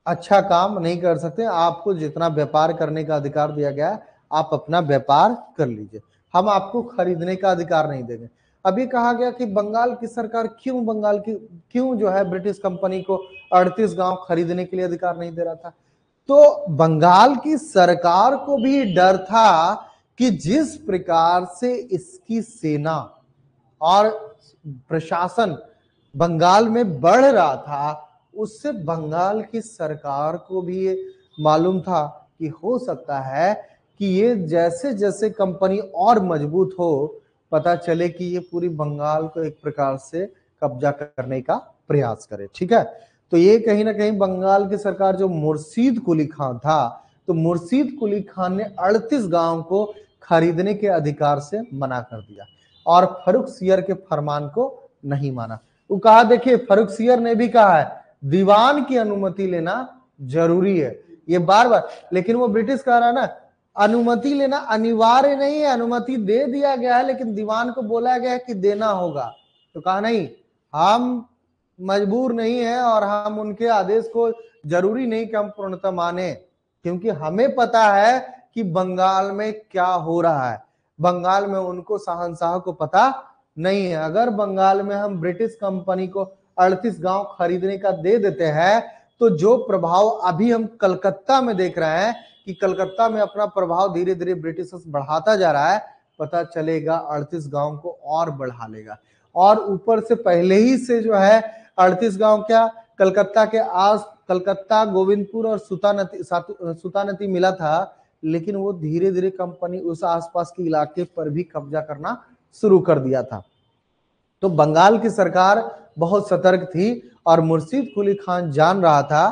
अच्छा काम नहीं कर सकते, आपको जितना व्यापार करने का अधिकार दिया गया है, आप अपना व्यापार कर लीजिए, हम आपको खरीदने का अधिकार नहीं देंगे। अभी कहा गया कि बंगाल की सरकार क्यों जो है ब्रिटिश कंपनी को 38 गांव खरीदने के लिए अधिकार नहीं दे रहा था। तो बंगाल की सरकार को भी डर था कि जिस प्रकार से इसकी सेना और प्रशासन बंगाल में बढ़ रहा था, उससे बंगाल की सरकार को भी ये मालूम था कि हो सकता है कि ये जैसे जैसे कंपनी और मजबूत हो, पता चले कि ये पूरी बंगाल को एक प्रकार से कब्जा करने का प्रयास करे, ठीक है। तो ये कहीं ना कहीं बंगाल की सरकार जो मुर्शीद कुली खान था, तो मुर्शीद कुली खान ने 38 गांव को खरीदने के अधिकार से मना कर दिया और फर्रुखसियर के फरमान को नहीं माना। वो कहा देखिए, फर्रुखसियर ने भी कहा है दीवान की अनुमति लेना जरूरी है, ये बार बार, लेकिन वो ब्रिटिश कह रहा है ना अनुमति लेना अनिवार्य नहीं है, अनुमति दे दिया गया है, लेकिन दीवान को बोला गया है कि देना होगा। तो कहा नहीं, हम मजबूर नहीं है और हम उनके आदेश को जरूरी नहीं कि हम पूर्णतः माने, क्योंकि हमें पता है कि बंगाल में क्या हो रहा है। बंगाल में उनको शहंशाह को पता नहीं है। अगर बंगाल में हम ब्रिटिश कंपनी को 38 गांव खरीदने का दे देते हैं, तो जो प्रभाव अभी हम कलकत्ता में देख रहे हैं कि कलकत्ता में अपना प्रभाव धीरे धीरे ब्रिटिश बढ़ाता जा रहा है, पता चलेगा 38 गांव को और बढ़ा लेगा। और ऊपर से पहले ही से जो है 38 गांव क्या, कलकत्ता गोविंदपुर और सुता नदी मिला था, लेकिन वो धीरे धीरे कंपनी उस आसपास के इलाके पर भी कब्जा करना शुरू कर दिया था। तो बंगाल की सरकार बहुत सतर्क थी और मुर्शीद कुली खान जान रहा था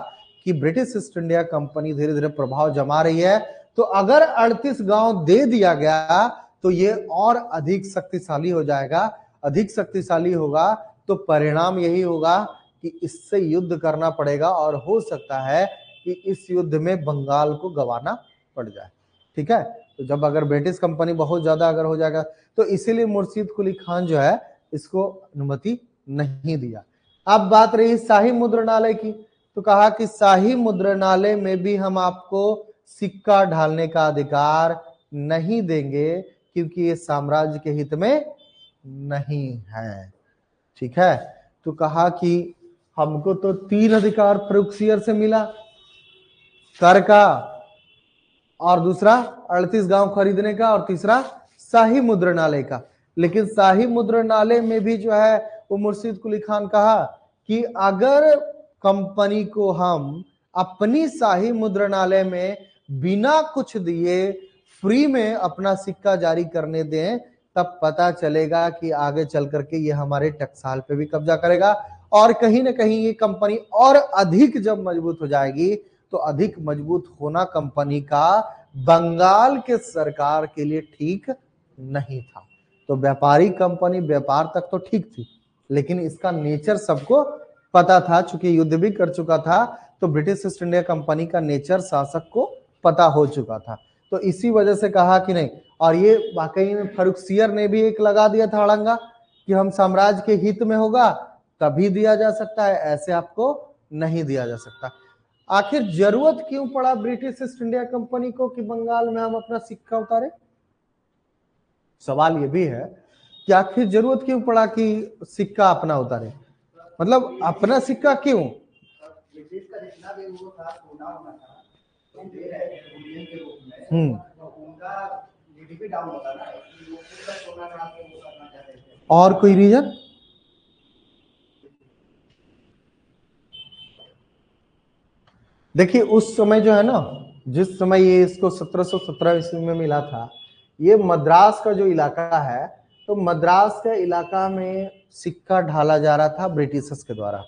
कि ब्रिटिश ईस्ट इंडिया कंपनी धीरे धीरे प्रभाव जमा रही है, तो अगर 38 गांव दे दिया गया तो ये और अधिक शक्तिशाली हो जाएगा। अधिक शक्तिशाली होगा तो परिणाम यही होगा कि इससे युद्ध करना पड़ेगा और हो सकता है कि इस युद्ध में बंगाल को गंवाना पड़ जाए, ठीक है। तो जब अगर ब्रिटिश कंपनी बहुत ज्यादा अगर हो जाएगा, तो इसीलिए मुर्शीद कुली खान जो है इसको अनुमति नहीं दिया। अब बात रही शाही मुद्रणालय की, तो कहा कि शाही मुद्रणालय में भी हम आपको सिक्का ढालने का अधिकार नहीं देंगे, क्योंकि ये साम्राज्य के हित में नहीं है, ठीक है। तो कहा कि हमको तो 3 अधिकार फर्रुखसियर से मिला, कर का, और दूसरा 38 गांव खरीदने का, और तीसरा शाही मुद्रणालय का। लेकिन शाही मुद्रणालय में भी जो है वो मुर्शीद कुली खान कहा कि अगर कंपनी को हम अपनी शाही मुद्रणालय में बिना कुछ दिए फ्री में अपना सिक्का जारी करने दें, तब पता चलेगा कि आगे चल करके ये हमारे टकसाल पे भी कब्जा करेगा, और कहीं ना कहीं ये कंपनी और अधिक जब मजबूत हो जाएगी, तो अधिक मजबूत होना कंपनी का बंगाल के सरकार के लिए ठीक नहीं था। तो व्यापारी कंपनी व्यापार तक तो ठीक थी, लेकिन इसका नेचर सबको पता था, चूंकि युद्ध भी कर चुका था, तो ब्रिटिश ईस्ट इंडिया कंपनी का नेचर शासक को पता हो चुका था। तो इसी वजह से कहा कि नहीं, और ये वाकई में फर्रुखसियर ने भी एक लगा दिया था अड़ंगा कि हम साम्राज्य के हित में होगा तभी दिया जा सकता है, ऐसे आपको नहीं दिया जा सकता। आखिर जरूरत क्यों पड़ा ब्रिटिश ईस्ट इंडिया कंपनी को कि बंगाल में हम अपना सिक्का उतारे? सवाल ये भी है कि आखिर जरूरत क्यों पड़ा कि सिक्का अपना उतारे, मतलब अपना सिक्का क्यों? ब्रिटिश का जितना भी वो था सोना होना था, तो दे रहे थे इंडियन के रूप में, तो उनका जीडीपी डाउन होता ना, वो पूरा सोना कहाँ से वो करना चाहते थे। और कोई रीजन? देखिए उस समय जो है ना, जिस समय ये इसको 1717 ईस्वी में मिला था, ये मद्रास का जो इलाका है, तो मद्रास के इलाका में सिक्का ढाला जा रहा था ब्रिटिशर्स के द्वारा।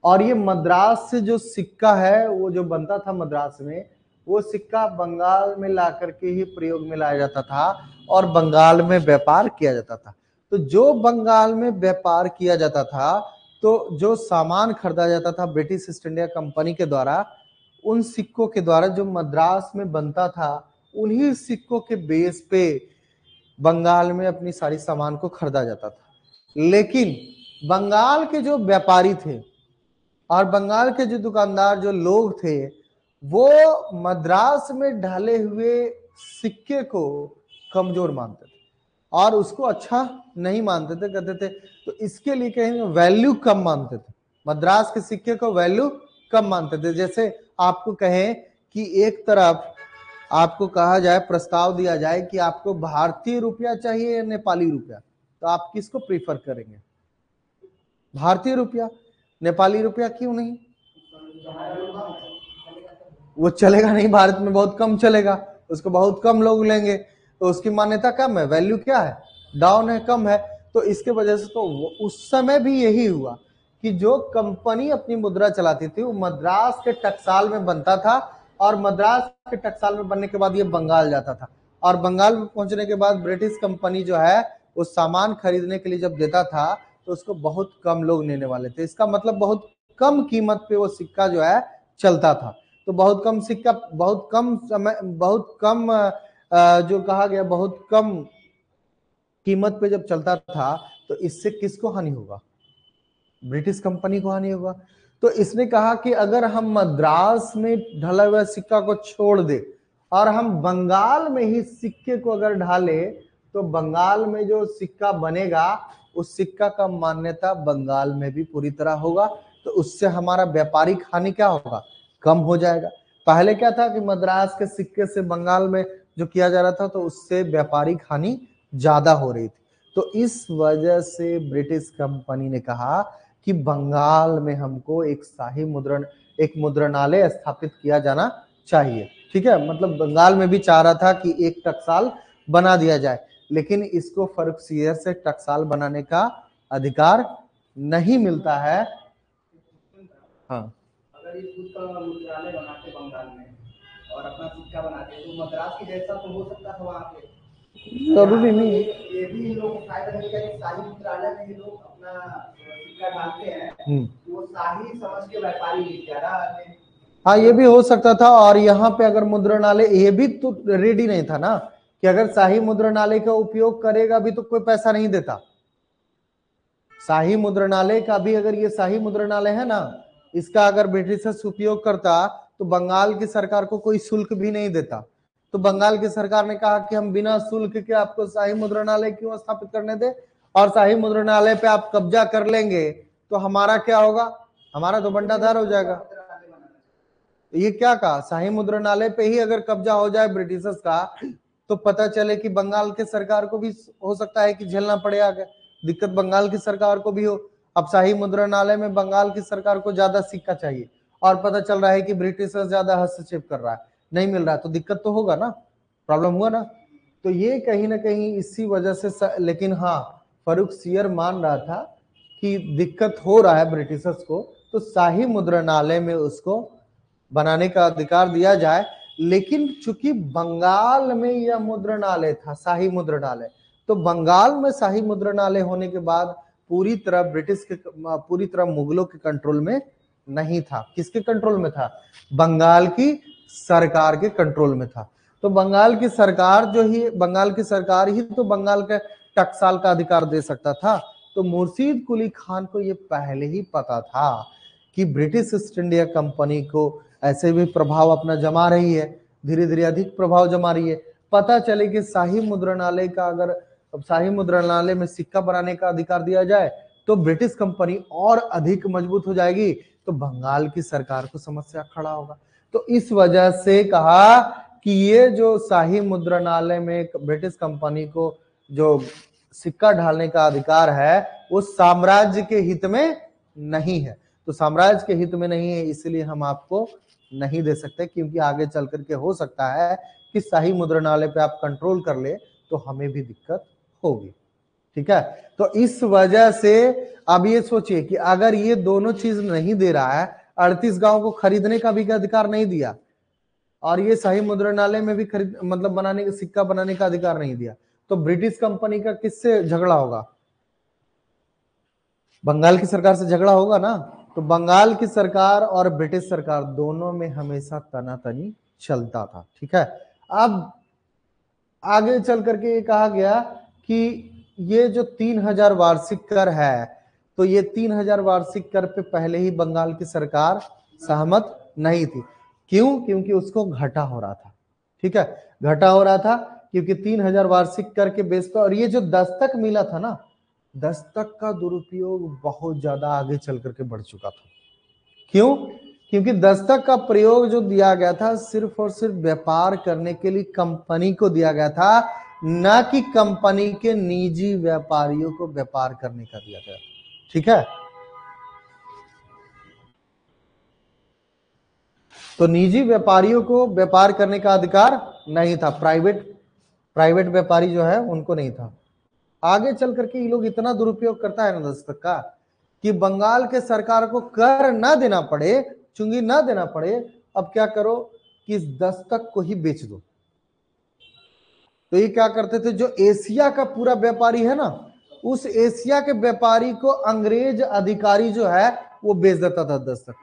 और ये मद्रास से जो सिक्का है वो जो बनता था मद्रास में, वो सिक्का बंगाल में ला करके ही प्रयोग में लाया जाता था और बंगाल में व्यापार किया जाता था। तो जो बंगाल में व्यापार किया जाता था, तो जो सामान खरीदा जाता था ब्रिटिश ईस्ट इंडिया कंपनी के द्वारा, उन सिक्कों के द्वारा जो मद्रास में बनता था, उन्हीं सिक्कों के बेस पे बंगाल में अपनी सारी सामान को खरीदा जाता था। लेकिन बंगाल के जो व्यापारी थे और बंगाल के जो दुकानदार, जो लोग थे, वो मद्रास में ढाले हुए सिक्के को कमजोर मानते थे और उसको अच्छा नहीं मानते थे, कहते थे तो इसके लिए कहीं वैल्यू कम मानते थे, मद्रास के सिक्के को वैल्यू कम मानते थे। जैसे आपको कहें कि एक तरफ आपको कहा जाए, प्रस्ताव दिया जाए कि आपको भारतीय रुपया चाहिए या नेपाली रुपया, तो आप किसको प्रीफर करेंगे? भारतीय रुपया। नेपाली रुपया क्यों नहीं? वो चलेगा नहीं, भारत में बहुत कम चलेगा, उसको बहुत कम लोग लेंगे, तो उसकी मान्यता कम है, वैल्यू क्या है, डाउन है, कम है। तो इसके वजह से तो उस समय भी यही हुआ कि जो कंपनी अपनी मुद्रा चलाती थी वो मद्रास के टकसाल में बनता था और मद्रास के टकसाल में बनने के बाद ये बंगाल जाता था और बंगाल में पहुंचने के बाद ब्रिटिश कंपनी जो है वो सामान खरीदने के लिए जब देता था तो उसको बहुत कम लोग लेने वाले थे। इसका मतलब बहुत कम कीमत पे वो सिक्का जो है चलता था। तो बहुत कम सिक्का, बहुत कम समय, बहुत कम जो कहा गया बहुत कम कीमत पे जब चलता था, तो इससे किसको हानि होगा? ब्रिटिश कंपनी को हानि होगा। तो इसने कहा कि अगर हम मद्रास में ढला हुआ सिक्का को छोड़ दे और हम बंगाल में ही सिक्के को अगर ढाले, तो बंगाल में जो सिक्का बनेगा उस सिक्का का मान्यता बंगाल में भी पूरी तरह होगा, तो उससे हमारा व्यापारिक हानि क्या होगा? कम हो जाएगा। पहले क्या था कि मद्रास के सिक्के से बंगाल में जो किया जा रहा था, तो उससे व्यापारिक हानि ज्यादा हो रही थी। तो इस वजह से ब्रिटिश कंपनी ने कहा कि बंगाल में हमको एक शाही मुद्रण, एक मुद्रणालय स्थापित किया जाना चाहिए। ठीक है, मतलब बंगाल में भी चाह रहा था कि एक टकसाल बना दिया जाए, लेकिन इसको फर्रुखसियर से टकसाल बनाने का अधिकार नहीं मिलता है। हाँ, अगर ये खुद का मुद्रालय बनाते बंगाल में और अपना सिक्का बनाते तो मद्रास की जैसा तो हो सकता था वहाँ पे। जरूरी नहीं। ये भी लोग फायदा मिलेगा कि शाही मुद्रालय में ही लोग अपना सिक्का डालते हैं, वो शाही समझ के व्यापारी ज्यादा आते हैं। हाँ, ये भी हो सकता था। और यहाँ पे अगर मुद्रणालय, ये भी तो रेडी नहीं था ना कि अगर शाही मुद्रणालय का उपयोग करेगा भी तो कोई पैसा नहीं देता। शाही मुद्रणालय का भी, अगर ये शाही मुद्रणालय है ना, इसका अगर ब्रिटिशर्स उपयोग करता तो बंगाल की सरकार को कोई शुल्क भी नहीं देता। तो बंगाल की सरकार ने कहा कि हम बिना शुल्क के आपको शाही मुद्रणालय क्यों स्थापित करने दे, और शाही मुद्रणालय पे आप कब्जा कर लेंगे तो हमारा क्या होगा? हमारा तो बंटाधार हो जाएगा। ये क्या कहा, शाही मुद्रणालय पे ही अगर कब्जा हो जाए ब्रिटिशर्स का, तो पता चले कि बंगाल के सरकार को भी हो सकता है कि झेलना पड़े आगे, दिक्कत बंगाल की सरकार को भी हो। अब शाही मुद्रणालय में बंगाल की सरकार को ज्यादा सिक्का चाहिए और पता चल रहा है कि ब्रिटिशर्स ज्यादा हस्तक्षेप कर रहा है, नहीं मिल रहा है, तो दिक्कत तो होगा ना, प्रॉब्लम हुआ ना। तो ये कहीं ना कहीं इसी वजह से लेकिन हाँ, फर्रुखसियर मान रहा था कि दिक्कत हो रहा है ब्रिटिशर्स को, तो शाही मुद्रणालय में उसको बनाने का अधिकार दिया जाए। लेकिन चूंकि बंगाल में यह मुद्रणालय था, शाही मुद्रणालय, तो बंगाल में शाही मुद्रणालय होने के बाद पूरी तरह पूरी तरह मुगलों के कंट्रोल में नहीं था। किसके कंट्रोल में था? बंगाल की सरकार के कंट्रोल में था। तो बंगाल की सरकार ही तो बंगाल के टकसाल का अधिकार दे सकता था। तो मुर्शीद कुली खान को ये पहले ही पता था कि ब्रिटिश ईस्ट इंडिया कंपनी को ऐसे भी प्रभाव अपना जमा रही है, धीरे धीरे अधिक प्रभाव जमा रही है। पता चले कि शाही मुद्रणालय में सिक्का बनाने का अधिकार दिया जाए तो ब्रिटिश कंपनी और अधिक मजबूत हो जाएगी, तो बंगाल की सरकार को समस्या खड़ा होगा। तो इस वजह से कहा कि ये जो शाही मुद्रणालय में ब्रिटिश कंपनी को जो सिक्का ढालने का अधिकार है वो साम्राज्य के हित में नहीं है। तो साम्राज्य के हित में नहीं है, इसलिए हम आपको नहीं दे सकते, क्योंकि आगे चल करके हो सकता है कि शाही मुद्रणालय पे आप कंट्रोल कर ले तो हमें भी दिक्कत होगी। ठीक है, तो इस वजह से अब ये सोचिए कि अगर ये दोनों चीज नहीं दे रहा है, 38 गांव को खरीदने का भी अधिकार नहीं दिया और ये शाही मुद्रणालय में भी बनाने का सिक्का बनाने का अधिकार नहीं दिया, तो ब्रिटिश कंपनी का किससे झगड़ा होगा? बंगाल की सरकार से झगड़ा होगा ना। तो बंगाल की सरकार और ब्रिटिश सरकार दोनों में हमेशा तनातनी चलता था। ठीक है, अब आगे चल करके ये कहा गया कि ये जो 3000 वार्षिक कर है, तो ये 3000 वार्षिक कर पे पहले ही बंगाल की सरकार सहमत नहीं थी। क्यों? क्योंकि उसको घाटा हो रहा था। ठीक है, घाटा हो रहा था क्योंकि 3000 वार्षिक कर के बेस पर, और ये जो दस्तक मिला था ना, दस्तक का दुरुपयोग बहुत ज्यादा आगे चल करके बढ़ चुका था। क्यों? क्योंकि दस्तक का प्रयोग जो दिया गया था सिर्फ और सिर्फ व्यापार करने के लिए कंपनी को दिया गया था, न कि कंपनी के निजी व्यापारियों को व्यापार करने का दिया गया। ठीक है, तो निजी व्यापारियों को व्यापार करने का अधिकार नहीं था, प्राइवेट व्यापारी जो है उनको नहीं था। आगे चल करके ये लोग इतना दुरुपयोग करता है ना दस्तक का कि बंगाल के सरकार को कर ना देना पड़े, चुंगी ना देना पड़े, अब क्या करो कि इस दस्तक को ही बेच दो। तो ये क्या करते थे, जो एशिया का पूरा व्यापारी है ना, उस एशिया के व्यापारी को अंग्रेज अधिकारी जो है वो बेच देता था दस्तक।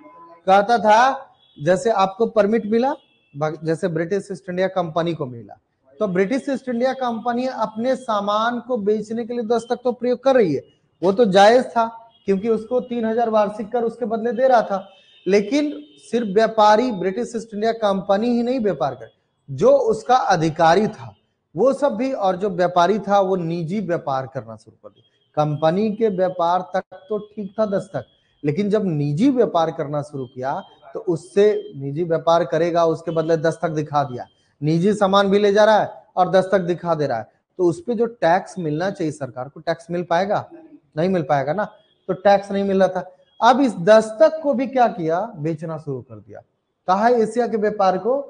कहता था जैसे आपको परमिट मिला, जैसे ब्रिटिश ईस्ट इंडिया कंपनी को मिला, तो ब्रिटिश ईस्ट इंडिया कंपनी अपने सामान को बेचने के लिए दस्तक तो प्रयोग कर रही है, वो तो जायज था क्योंकि उसको 3000 वार्षिक कर उसके बदले दे रहा था। लेकिन सिर्फ व्यापारी ब्रिटिश ईस्ट इंडिया कंपनी ही नहीं व्यापार कर, जो उसका अधिकारी था वो सब भी, और जो व्यापारी था वो निजी व्यापार करना शुरू कर दिया। कंपनी के व्यापार तक तो ठीक था दस्तक, लेकिन जब निजी व्यापार करना शुरू किया तो उससे निजी व्यापार करेगा, उसके बदले दस्तक दिखा दिया, निजी सामान भी ले जा रहा है और दस्तक दिखा दे रहा है, तो उस पे जो टैक्स मिलना चाहिए सरकार को, टैक्स मिल पाएगा? नहीं मिल पाएगा ना, तो टैक्स नहीं मिल रहा था। अब इस दस्तक को भी क्या किया, बेचना शुरू कर दिया। कहा एशिया के व्यापार को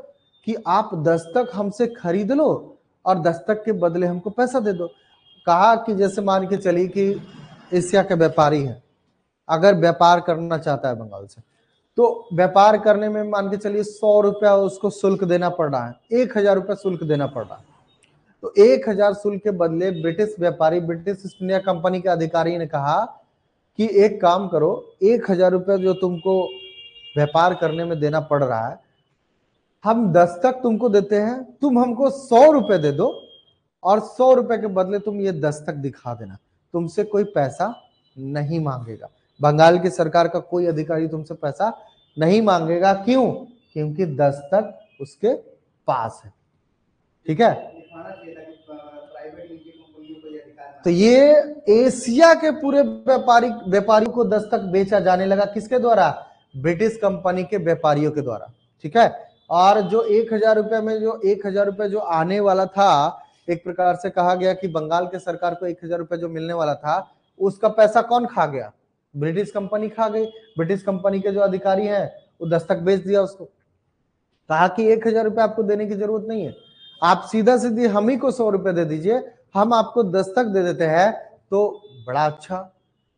कि आप दस्तक हमसे खरीद लो और दस्तक के बदले हमको पैसा दे दो। कहा कि जैसे मान के चलिए कि एशिया के व्यापारी है, अगर व्यापार करना चाहता है बंगाल से, तो व्यापार करने में मान के चलिए 100 रुपया उसको शुल्क देना पड़ रहा है, 1000 रुपया शुल्क देना पड़ रहा है। तो 1000 शुल्क के बदले ब्रिटिश व्यापारी, ब्रिटिश ईस्ट इंडिया कंपनी के अधिकारी ने कहा कि एक काम करो, 1000 रुपया जो तुमको व्यापार करने में देना पड़ रहा है, हम दस्तक तुमको देते हैं, तुम हमको 100 रुपए दे दो और 100 रुपए के बदले तुम ये दस्तक दिखा देना, तुमसे कोई पैसा नहीं मांगेगा। बंगाल की सरकार का कोई अधिकारी तुमसे पैसा नहीं मांगेगा। क्यों? क्योंकि दस्तक उसके पास है। ठीक है, तो ये एशिया के पूरे व्यापारियों को दस्तक बेचा जाने लगा, किसके द्वारा? ब्रिटिश कंपनी के व्यापारियों के द्वारा। ठीक है, और जो 1000 रुपए में जो 1000 रुपए जो आने वाला था, एक प्रकार से कहा गया कि बंगाल के सरकार को 1000 रुपए जो मिलने वाला था, उसका पैसा कौन खा गया? ब्रिटिश कंपनी खा गई। ब्रिटिश कंपनी के जो अधिकारी हैं वो दस्तक बेच दिया उसको, कहा कि 1000 रुपए आपको देने की जरूरत नहीं है, आप सीधा सीधी हम ही को 100 रुपए दे दीजिए, हम आपको दस्तक दे देते हैं। तो बड़ा अच्छा,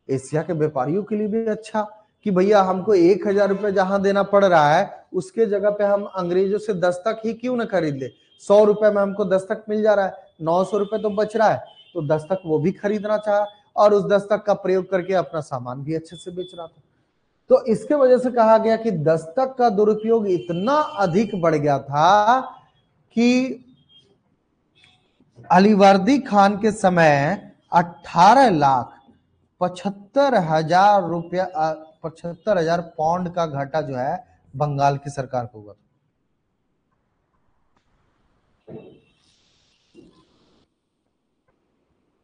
एशिया के व्यापारियों के लिए भी अच्छा कि भैया हमको 1000 रुपए जहां देना पड़ रहा है उसके जगह पे हम अंग्रेजों से दस्तक ही क्यों ना खरीद ले, 100 रुपए में हमको दस्तक मिल जा रहा है, 900 रुपए तो बच रहा है, तो दस्तक वो भी खरीदना चाहा और उस दस्तक का प्रयोग करके अपना सामान भी अच्छे से बेच रहा था। तो इसके वजह से कहा गया कि दस्तक का दुरुपयोग इतना अधिक बढ़ गया था कि अलीवर्दी खान के समय 18,75,000 रुपया 75,000 पाउंड का घाटा जो है बंगाल की सरकार को हुआ था।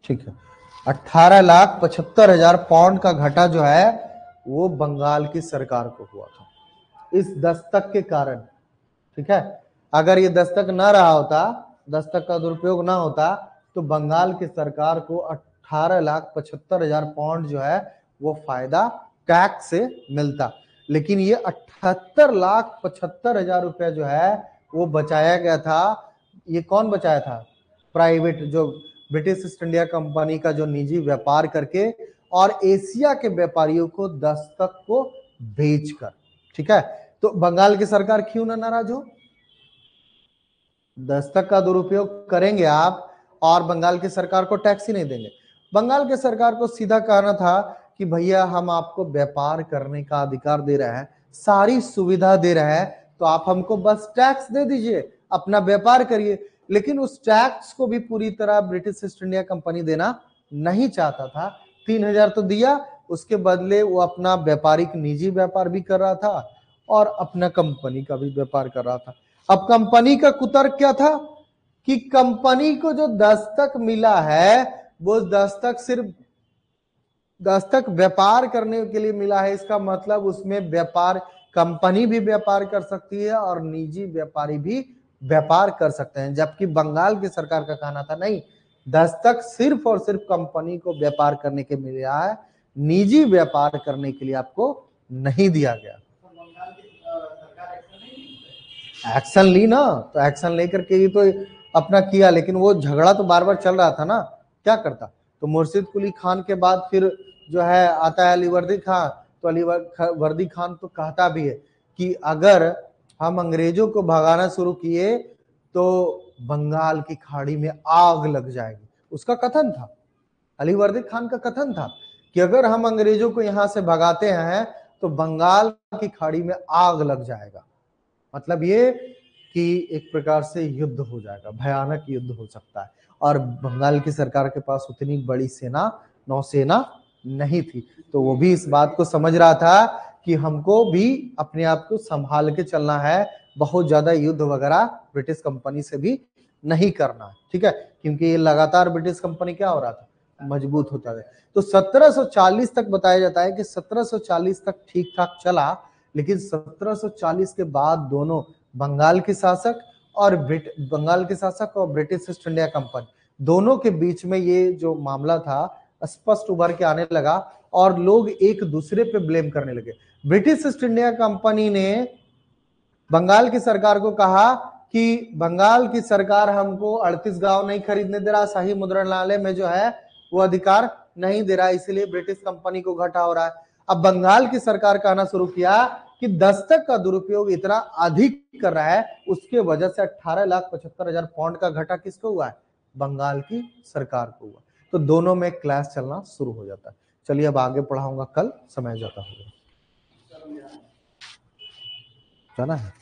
ठीक है, 18,75,000 पाउंड का घाटा जो है वो बंगाल की सरकार को हुआ था इस दस्तक के कारण। ठीक है, अगर ये दस्तक ना रहा होता, दस्तक का दुरुपयोग ना होता, तो बंगाल की सरकार को 18,75,000 पाउंड जो है वो फायदा टैक्स से मिलता। लेकिन ये 78,75,000 रुपया जो है वो बचाया गया था। ये कौन बचाया था? प्राइवेट, जो ब्रिटिश ईस्ट इंडिया कंपनी का जो निजी व्यापार करके और एशिया के व्यापारियों को दस्तक को बेचकर। ठीक है, तो बंगाल की सरकार क्यों ना नाराज हो? दस्तक का दुरुपयोग करेंगे आप और बंगाल की सरकार को टैक्स ही नहीं देंगे। बंगाल की सरकार को सीधा कहना था कि भैया हम आपको व्यापार करने का अधिकार दे रहे हैं, सारी सुविधा दे रहे हैं, तो आप हमको बस टैक्स दे दीजिए, अपना व्यापार करिए। लेकिन उस टैक्स को भी पूरी तरह ब्रिटिश ईस्ट इंडिया कंपनी देना नहीं चाहता था। 3,000 तो दिया, उसके बदले वो अपना व्यापारिक निजी व्यापार भी कर रहा था और अपना कंपनी का भी व्यापार कर रहा था। अब कंपनी का कुतर्क क्या था कि कंपनी को जो दस्तक मिला है वो दस्तक सिर्फ दस्तक व्यापार करने के लिए मिला है। इसका मतलब उसमें व्यापार, कंपनी भी व्यापार कर सकती है और निजी व्यापारी भी व्यापार कर सकते हैं। जबकि बंगाल की सरकार का कहना था नहीं, दस्तक सिर्फ और सिर्फ कंपनी को व्यापार करने के मिला है, निजी व्यापार करने के लिए आपको नहीं दिया गया। एक्शन ली ना, तो एक्शन लेकर के ही तो अपना किया, लेकिन वो झगड़ा तो बार बार चल रहा था ना, क्या करता। तो मुर्शिद कुली खान के बाद फिर जो है आता है अलीवर्दी खान। तो अलीवर्दी खान तो कहता भी है कि अगर हम अंग्रेजों को भगाना शुरू किए तो बंगाल की खाड़ी में आग लग जाएगी। उसका कथन था, अलीवर्दी खान का कथन था कि अगर हम अंग्रेजों को यहां से भगाते हैं तो बंगाल की खाड़ी में आग लग जाएगा। मतलब ये कि एक प्रकार से युद्ध हो जाएगा, भयानक युद्ध हो सकता है। और बंगाल की सरकार के पास उतनी बड़ी सेना, नौसेना नहीं थी, तो वो भी इस बात को समझ रहा था कि हमको भी अपने आप को संभाल के चलना है, बहुत ज्यादा युद्ध वगैरह ब्रिटिश कंपनी से भी नहीं करना है। ठीक है, क्योंकि ये लगातार ब्रिटिश कंपनी क्या हो रहा था, मजबूत होता है। तो 1740 तक बताया जाता है कि 1740 तक ठीक ठाक चला, लेकिन 1740 के बाद दोनों बंगाल के शासक और ब्रिटिश ईस्ट इंडिया कंपनी दोनों के बीच में ये जो मामला था स्पष्ट उभर के आने लगा और लोग एक दूसरे पे ब्लेम करने लगे। ब्रिटिश ईस्ट इंडिया कंपनी ने बंगाल की सरकार को कहा कि बंगाल की सरकार हमको 38 गांव नहीं खरीदने दे रहा, शाही मुद्रणालय में जो है वो अधिकार नहीं दे रहा, इसलिए ब्रिटिश कंपनी को घाटा हो रहा है। अब बंगाल की सरकार कहना शुरू किया कि दस्तक का दुरुपयोग इतना अधिक कर रहा है, उसके वजह से 18,75,000 पाउंड का घाटा किसको हुआ है? बंगाल की सरकार को हुआ। तो दोनों में क्लैश चलना शुरू हो जाता है। चलिए अब आगे पढ़ाऊंगा कल, समय जाता होगा, जाना है।